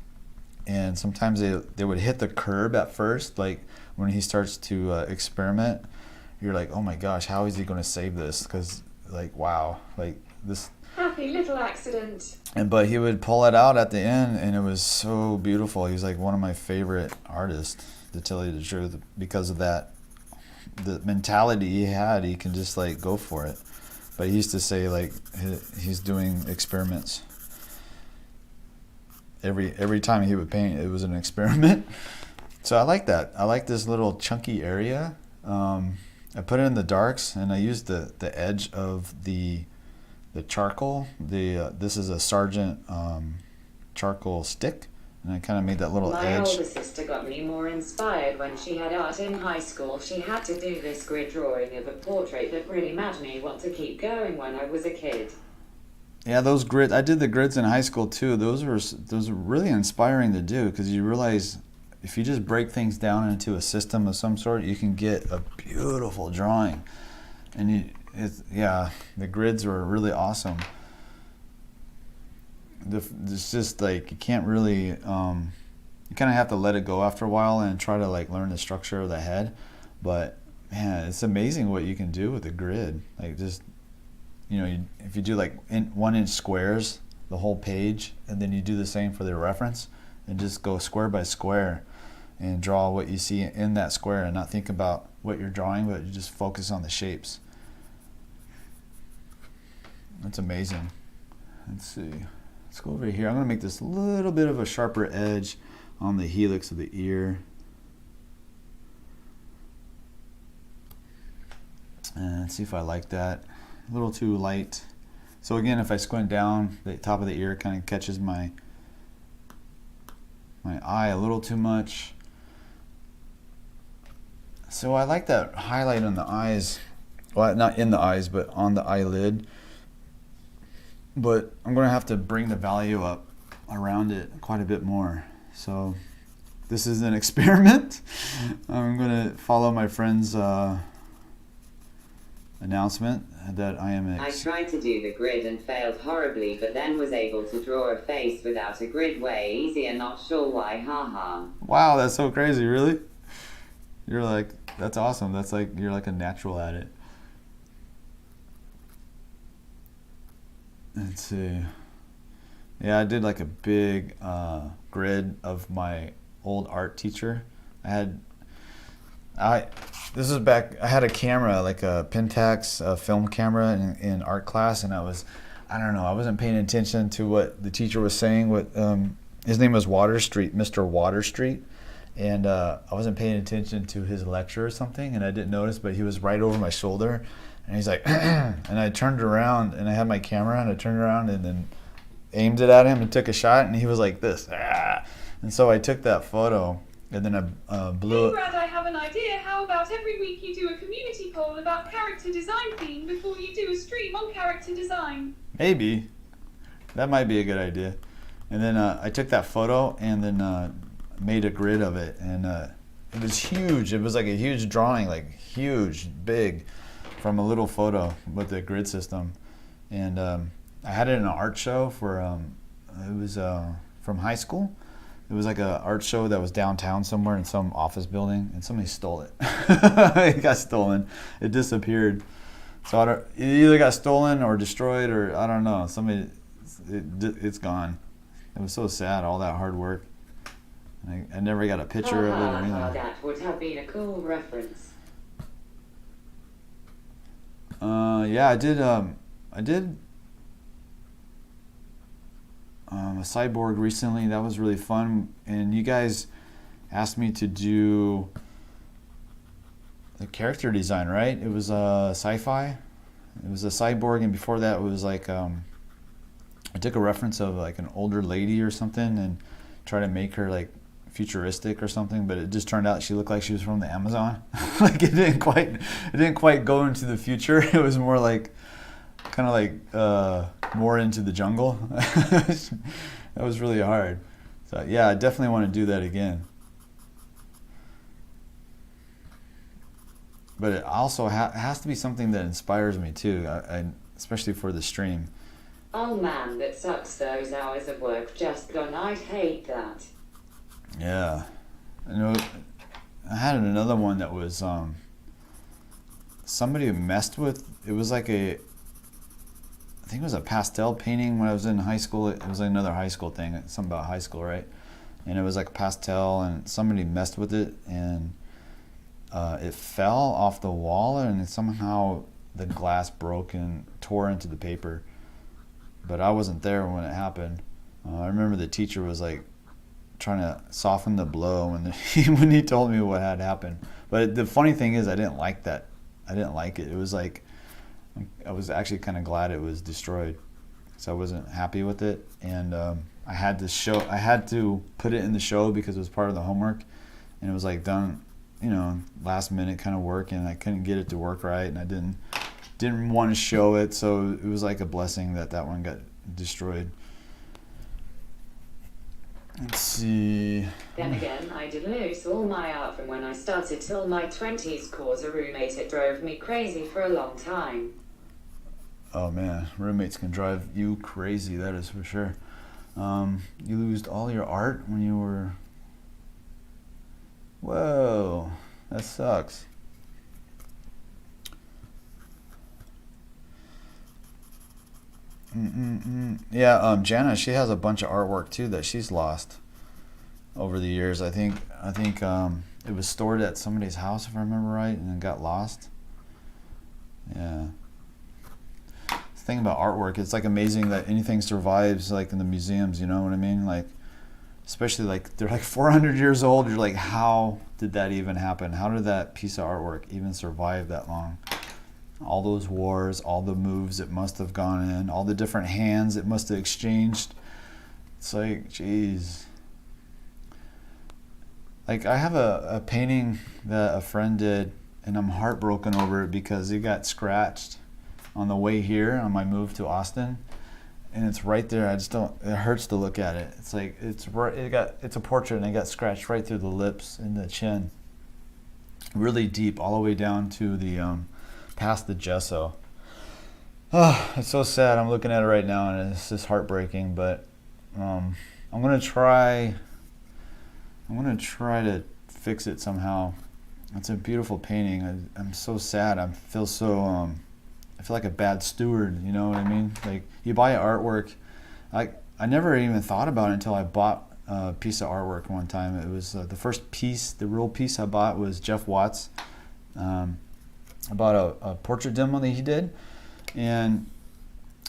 and sometimes they would hit the curb at first, like when he starts to experiment. You're like, oh my gosh, how is he going to save this? Because like, wow, like this Happy little accident. but he would pull it out at the end, and it was so beautiful. He was like one of my favorite artists, to tell you the truth, because of that, the mentality he had. He can just like go for it. But he used to say like he's doing experiments. Every time he would paint, it was an experiment. So I like that. I like this little chunky area. I put it in the darks, and I used the edge of the charcoal. This is a Sargent charcoal stick, and I kind of made that little My edge. older sister got me more inspired when she had art in high school. She had to do this grid drawing of a portrait that really made me want to keep going when I was a kid. Yeah, those grids. I did the grids in high school too. Those were really inspiring to do, because you realize if you just break things down into a system of some sort, you can get a beautiful drawing. And the grids were really awesome. It's just like you can't really. You kind of have to let it go after a while and try to like learn the structure of the head. But man, it's amazing what you can do with a grid. Like just. If you do like 1 inch squares, the whole page, and then you do the same for the reference, and just go square by square and draw what you see in that square, and not think about what you're drawing, but you just focus on the shapes. That's amazing. Let's see. Let's go over here. I'm going to make this little bit of a sharper edge on the helix of the ear. And see if I like that. A little too light. So again, if I squint down, the top of the ear kind of catches my eye a little too much. So I like that highlight on the eyes. Well, not in the eyes, but on the eyelid. But I'm going to have to bring the value up around it quite a bit more. So this is an experiment. I'm going to follow my friend's announcement that I am I tried to do the grid and failed horribly, but then was able to draw a face without a grid way easier, not sure why, haha. Wow, that's so crazy, really? You're like, that's awesome. That's like, you're like a natural at it. Let's see. Yeah, I did like a big grid of my old art teacher. This was back, I had a camera, like a Pentax film camera in art class, and I wasn't paying attention to what the teacher was saying. His name was Water Street, Mr. Water Street, and I wasn't paying attention to his lecture or something, and I didn't notice, but he was right over my shoulder, and he's like, and I turned around, and I had my camera, and I turned around and then aimed it at him and took a shot, and he was like this, and so I took that photo. And then I blew it. Hey Brad, I have an idea. How about every week you do a community poll about character design theme before you do a stream on character design? Maybe. That might be a good idea. And then I took that photo and then made a grid of it. And it was huge. It was like a huge drawing, like huge, big, from a little photo with the grid system. And I had it in an art show for, it was from high school. It was like an art show that was downtown somewhere in some office building, and somebody stole it. It got stolen. It disappeared. So it either got stolen or destroyed, or I don't know. It's gone. It was so sad, all that hard work. I never got a picture of it or anything. That would have been a cool reference. Yeah, I did a cyborg recently. That was really fun, and you guys asked me to do the character design, right? It was sci-fi, It was a cyborg, and before that it was like I took a reference of like an older lady or something and tried to make her like futuristic or something, but it just turned out she looked like she was from the Amazon. Like it didn't quite go into the future. It was more like kind of like more into the jungle. That was really hard. So yeah, I definitely want to do that again. But it also has to be something that inspires me too, especially for the stream. Oh man, that sucks, those hours of work just gone. I'd hate that. Yeah. I know. I had another one that was somebody messed with. It was like I think it was a pastel painting when I was in high school. It was like another high school thing, something about high school, right? And it was like pastel, and somebody messed with it, and it fell off the wall, and somehow the glass broke and tore into the paper. But I wasn't there when it happened. I remember the teacher was like trying to soften the blow when he told me what had happened. But the funny thing is, I didn't like that. I didn't like it. It was like I was actually kind of glad it was destroyed, so I wasn't happy with it. And I had to put it in the show because it was part of the homework, and it was like done, last minute kind of work, and I couldn't get it to work right, and I didn't want to show it, so it was like a blessing that one got destroyed. Let's see. Then again, I did lose all my art from when I started till my 20s. Cause a roommate, it drove me crazy for a long time. Oh man, roommates can drive you crazy, that is for sure. You lost all your art when you were... Whoa, that sucks. Yeah, Jana, she has a bunch of artwork too that she's lost over the years. I think it was stored at somebody's house, if I remember right, and it got lost. Yeah. The thing about artwork, it's like amazing that anything survives, like in the museums. You know what I mean? Like, especially like they're like 400 years old. You're like, how did that even happen? How did that piece of artwork even survive that long? All those wars, all the moves it must have gone in, all the different hands it must have exchanged. It's like, geez. Like, I have a painting that a friend did, and I'm heartbroken over it because it got scratched on the way here on my move to Austin, and it's right there. I just don't. It hurts to look at it. It's like it's a portrait, and it got scratched right through the lips and the chin, really deep, all the way down to the past the gesso. Oh, it's so sad. I'm looking at it right now, and it's just heartbreaking. But I'm gonna try to fix it somehow. It's a beautiful painting. I'm so sad. I feel like a bad steward. You know what I mean? Like, you buy artwork. I never even thought about it until I bought a piece of artwork one time. It was the first piece, the real piece I bought was Jeff Watts. I bought a portrait demo that he did, and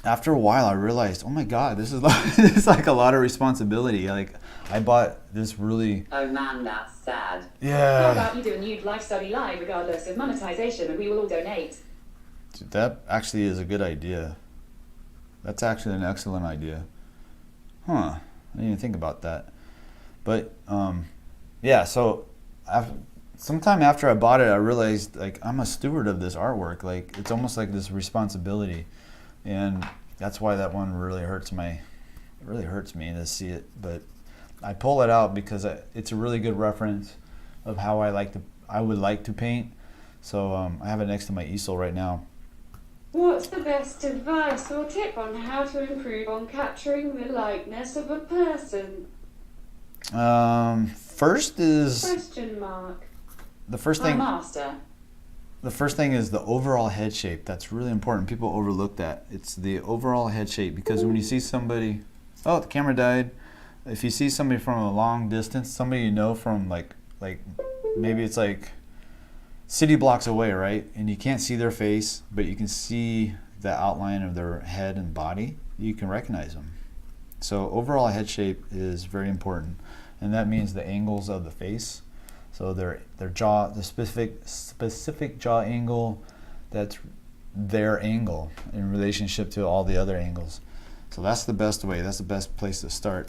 after a while I realized, oh my God, this is like a lot of responsibility. Like, I bought this really... Oh man, that's sad. How Yeah. about you do a nude life study live regardless of monetization, and we will all donate? Dude, that actually is a good idea. That's actually an excellent idea. Huh. I didn't even think about that. But, yeah, so sometime after I bought it, I realized, like, I'm a steward of this artwork. Like, it's almost like this responsibility. And that's why that one really hurts me to see it. But I pull it out because it's a really good reference of how I would like to paint. So I have it next to my easel right now. What's the best advice or tip on how to improve on capturing the likeness of a person? First is Question mark. the first My thing. master. The first thing is the overall head shape. That's really important. People overlook that. It's the overall head shape, because when you see somebody, oh, the camera died. If you see somebody from a long distance, somebody you know from like maybe it's like city blocks away, right? And you can't see their face, but you can see the outline of their head and body. You can recognize them. So overall head shape is very important, and that means the angles of the face. So their jaw, the specific jaw angle, that's their angle in relationship to all the other angles. So that's the best way. That's the best place to start.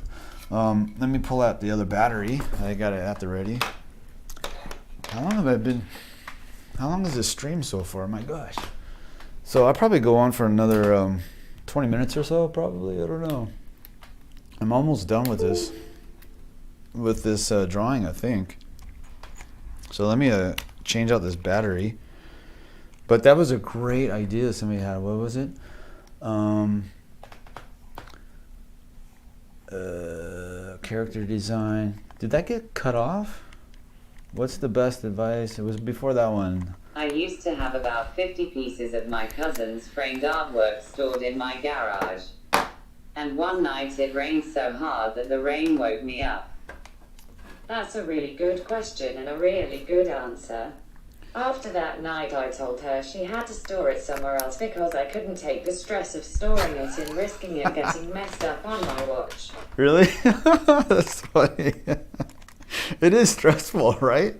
Let me pull out the other battery. I got it at the ready. How long is this stream so far? My gosh. So I'll probably go on for another 20 minutes or so, probably. I don't know. I'm almost done with this drawing, I think. So let me change out this battery. But that was a great idea somebody had. What was it? Character design. Did that get cut off? What's the best advice? It was before that one. I used to have about 50 pieces of my cousin's framed artwork stored in my garage. And one night it rained so hard that the rain woke me up. That's a really good question and a really good answer. After that night I told her she had to store it somewhere else because I couldn't take the stress of storing it and risking it getting messed up on my watch. Really? That's funny. It is stressful, right?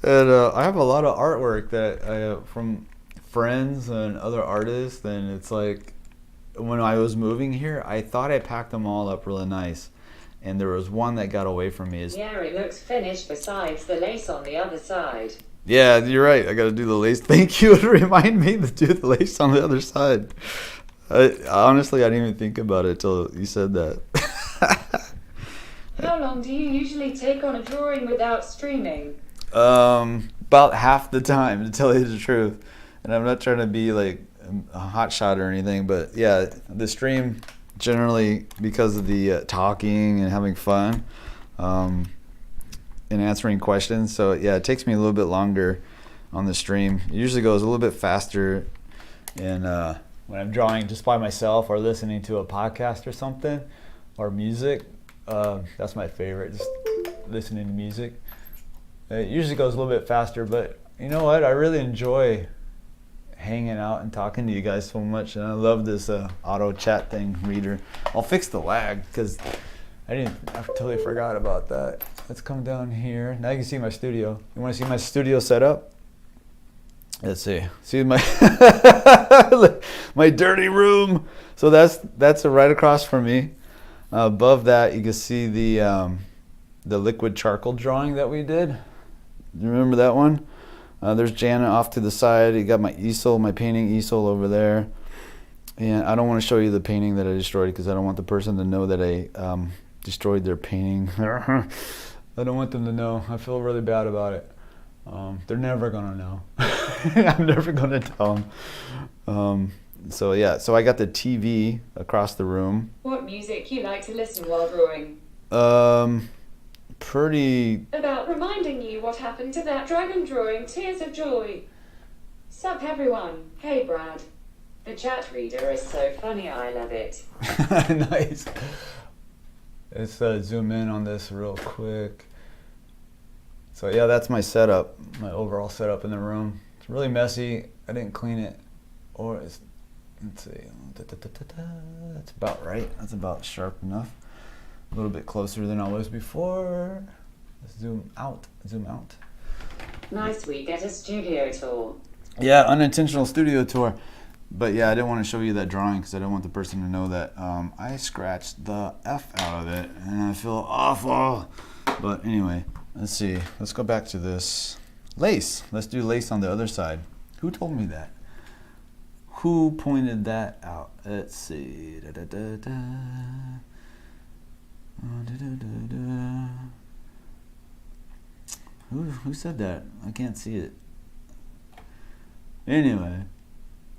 And I have a lot of artwork that from friends and other artists, and it's like when I was moving here, I thought I packed them all up really nice, and there was one that got away from me. Yeah, it looks finished besides the lace on the other side. Yeah, you're right. I got to do the lace. Thank you to remind me to do the lace on the other side. Honestly, I didn't even think about it till you said that. How long do you usually take on a drawing without streaming? About half the time, to tell you the truth. And I'm not trying to be like a hot shot or anything, but yeah, the stream generally, because of the talking and having fun and answering questions. So yeah, it takes me a little bit longer on the stream. It usually goes a little bit faster, and when I'm drawing just by myself or listening to a podcast or something or music, that's my favorite, just listening to music. It usually goes a little bit faster, but you know what? I really enjoy hanging out and talking to you guys so much, and I love this auto chat thing reader. I'll fix the lag because I totally forgot about that. Let's come down here. Now you can see my studio. You want to see my studio setup? Let's see. See my my dirty room. So that's right across from me. Above that, you can see the liquid charcoal drawing that we did. You remember that one? There's Janet off to the side. You got my easel, my painting easel over there. And I don't want to show you the painting that I destroyed because I don't want the person to know that I destroyed their painting. I don't want them to know. I feel really bad about it. They're never going to know. I'm never going to tell them. So yeah, so I got the TV across the room. What music you like to listen while drawing? Pretty... About reminding you what happened to that dragon drawing, Tears of Joy. Sup everyone. Hey Brad. The chat reader is so funny, I love it. Nice. Let's zoom in on this real quick. So yeah, that's my setup, my overall setup in the room. It's really messy. I didn't clean it. Or let's see. That's about right. That's about sharp enough. A little bit closer than I was before. Let's zoom out. Zoom out. Nice, we get a studio tour. Yeah, unintentional studio tour. But yeah, I didn't want to show you that drawing because I didn't want the person to know that I scratched the F out of it and I feel awful. But anyway, let's see. Let's go back to this lace. Let's do lace on the other side. Who told me that? Who pointed that out? Let's see. Who said that? I can't see it. Anyway,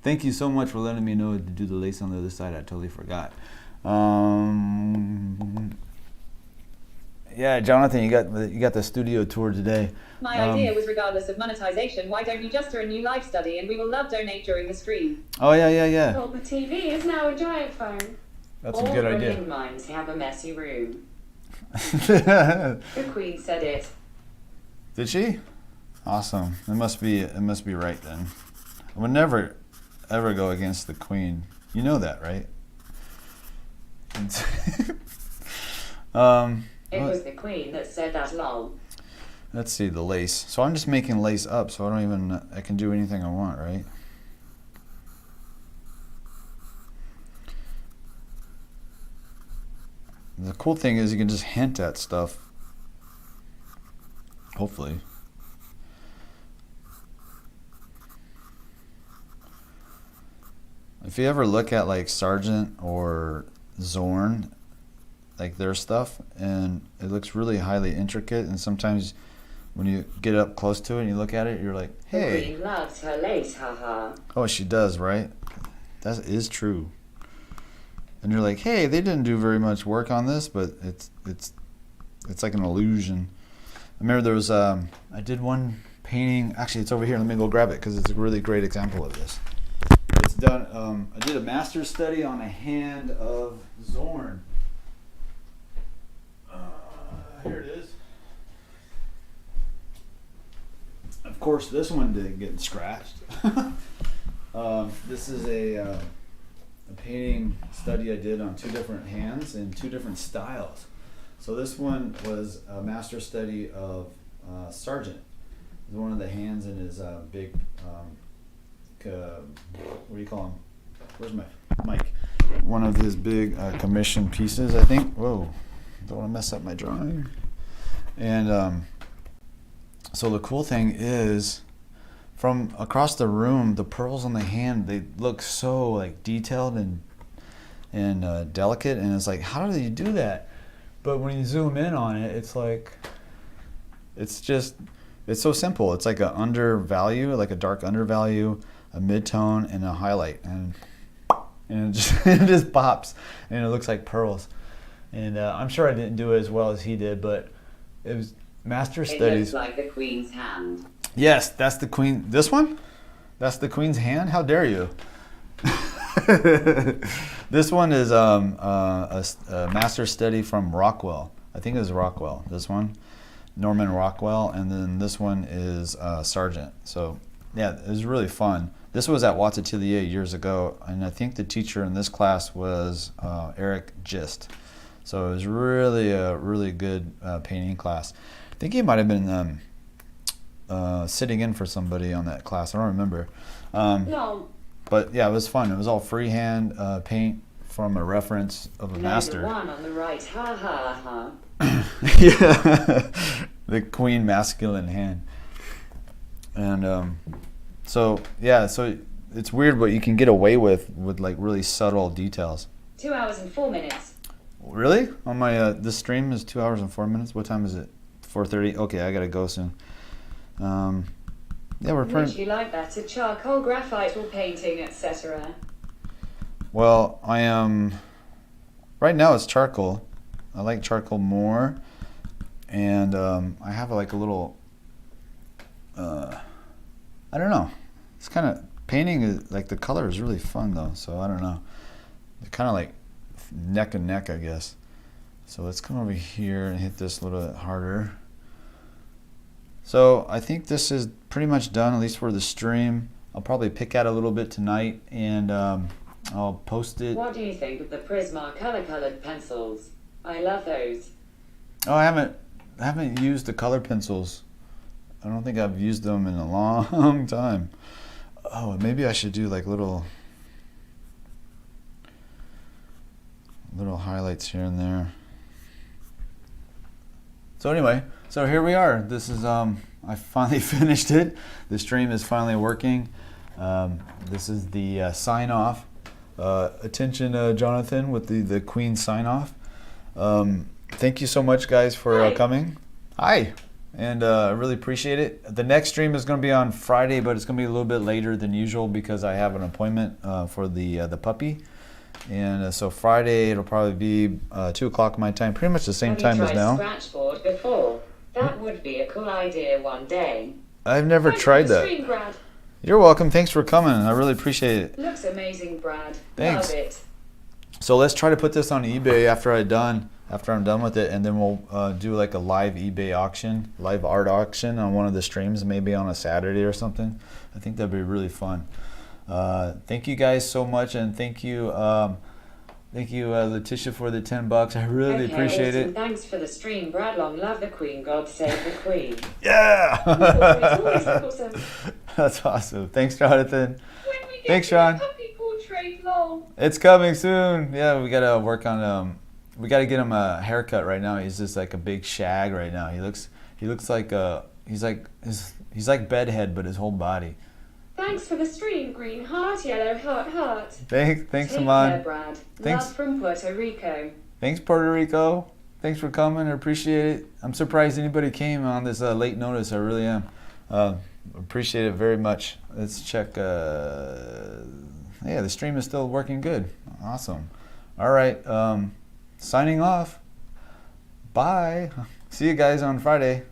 thank you so much for letting me know to do the lace on the other side. I totally forgot. Yeah, Jonathan, you got the studio tour today. My idea was, regardless of monetization, why don't you just do a new live study and we will love donate during the stream. Oh yeah. Well, the TV is now a giant phone. That's a good idea. All brilliant minds have a messy room. The Queen said it. Did she? Awesome. It must be right then. I would never ever go against the Queen. You know that, right? It was the Queen that said that, lol. Let's see the lace. So I'm just making lace up, so I can do anything I want, right? the cool thing is you can just hint at stuff. Hopefully. If you ever look at like Sargent or Zorn, like their stuff, and it looks really highly intricate, and sometimes when you get up close to it and you look at it, you're like, hey. The queen loves her lace, haha. Oh, she does, right? That is true. And you're like, hey, they didn't do very much work on this, but it's like an illusion. I remember there was I did one painting. Actually, it's over here. Let me go grab it because it's a really great example of this. It's done. I did a master's study on a hand of Zorn. Here it is. Of course, this one didn't get scratched. This is a painting study I did on 2 different hands in 2 different styles. So this one was a master study of Sargent. One of the hands in his big, what do you call him? Where's my mic? One of his big commission pieces, I think. Whoa, don't want to mess up my drawing. And so the cool thing is, from across the room, the pearls on the hand, they look so like detailed and delicate, and it's like, how do you do that? But when you zoom in on it, it's like, it's so simple. It's like a undervalue, like a dark undervalue, a midtone, and a highlight, and it just pops, and it looks like pearls. And I'm sure I didn't do it as well as he did, but it was master studies. It looks like the Queen's hand. Yes, that's the Queen. This one? That's the Queen's hand? How dare you? This one is a master study from Rockwell. I think it was Rockwell, this one. Norman Rockwell. And then this one is Sargent. So, yeah, it was really fun. This was at 𝔻𝕣𝕒𝕨 years ago. And I think the teacher in this class was Eric Gist. So it was really a really good painting class. I think he might have been sitting in for somebody on that class. I don't remember. No. But yeah, it was fun. It was all freehand paint from a reference of a master. The one on the right, ha ha ha. Yeah, the Queen masculine hand. And so yeah, so it's weird what you can get away with like really subtle details. 2 hours and 4 minutes. Really? On my this stream is 2 hours and 4 minutes. What time is it? 4:30. Okay, I gotta go soon. Yeah, we're Would pretty. you like better charcoal, graphite, or painting, etc.? Well, I am. Right now it's charcoal. I like charcoal more, and I have like a little. I don't know. It's kind of painting is like the color is really fun though. So I don't know. It's kind of like neck and neck, I guess. So let's come over here and hit this a little bit harder. So I think this is pretty much done, at least for the stream. I'll probably pick out a little bit tonight, and I'll post it. What do you think of the Prisma colored pencils? I love those. Oh, I haven't used the color pencils. I don't think I've used them in a long time. Oh, maybe I should do like little highlights here and there. So anyway, so here we are. This is I finally finished it. The stream is finally working. This is the sign off. Attention, Jonathan, with the Queen sign off. Thank you so much, guys, for coming. Hi, and I really appreciate it. The next stream is going to be on Friday, but it's going to be a little bit later than usual because I have an appointment for the puppy. And so Friday it'll probably be 2 o'clock my time, pretty much the same time as now. Have you tried Scratchboard before? That would be a cool idea one day. I've never tried that. Stream, Brad. You're welcome. Thanks for coming. I really appreciate it. Looks amazing, Brad. Thanks. Love it. So let's try to put this on eBay after I'm done with it, and then we'll do like a live eBay auction, live art auction on one of the streams, maybe on a Saturday or something. I think that'd be really fun. Thank you guys so much, and thank you Letitia for the $10. I really appreciate awesome. it. Thanks for the stream, Brad. Long love the Queen. God save the Queen. Yeah. Always awesome. That's awesome. Thanks, Jonathan. When we get Thanks, to the Sean. puppy portrait, lol. It's coming soon. Yeah, we gotta work on we got to get him a haircut right now. He's just like a big shag right now. He looks like he's like bedhead, but his whole body. Thanks for the stream, green heart, yellow heart, heart. Thanks, Take Amon. care, Brad. Thanks. Love from Puerto Rico. Thanks, Puerto Rico. Thanks for coming. I appreciate it. I'm surprised anybody came on this late notice. I really am. Appreciate it very much. Let's check. Yeah, the stream is still working good. Awesome. All right. Signing off. Bye. See you guys on Friday.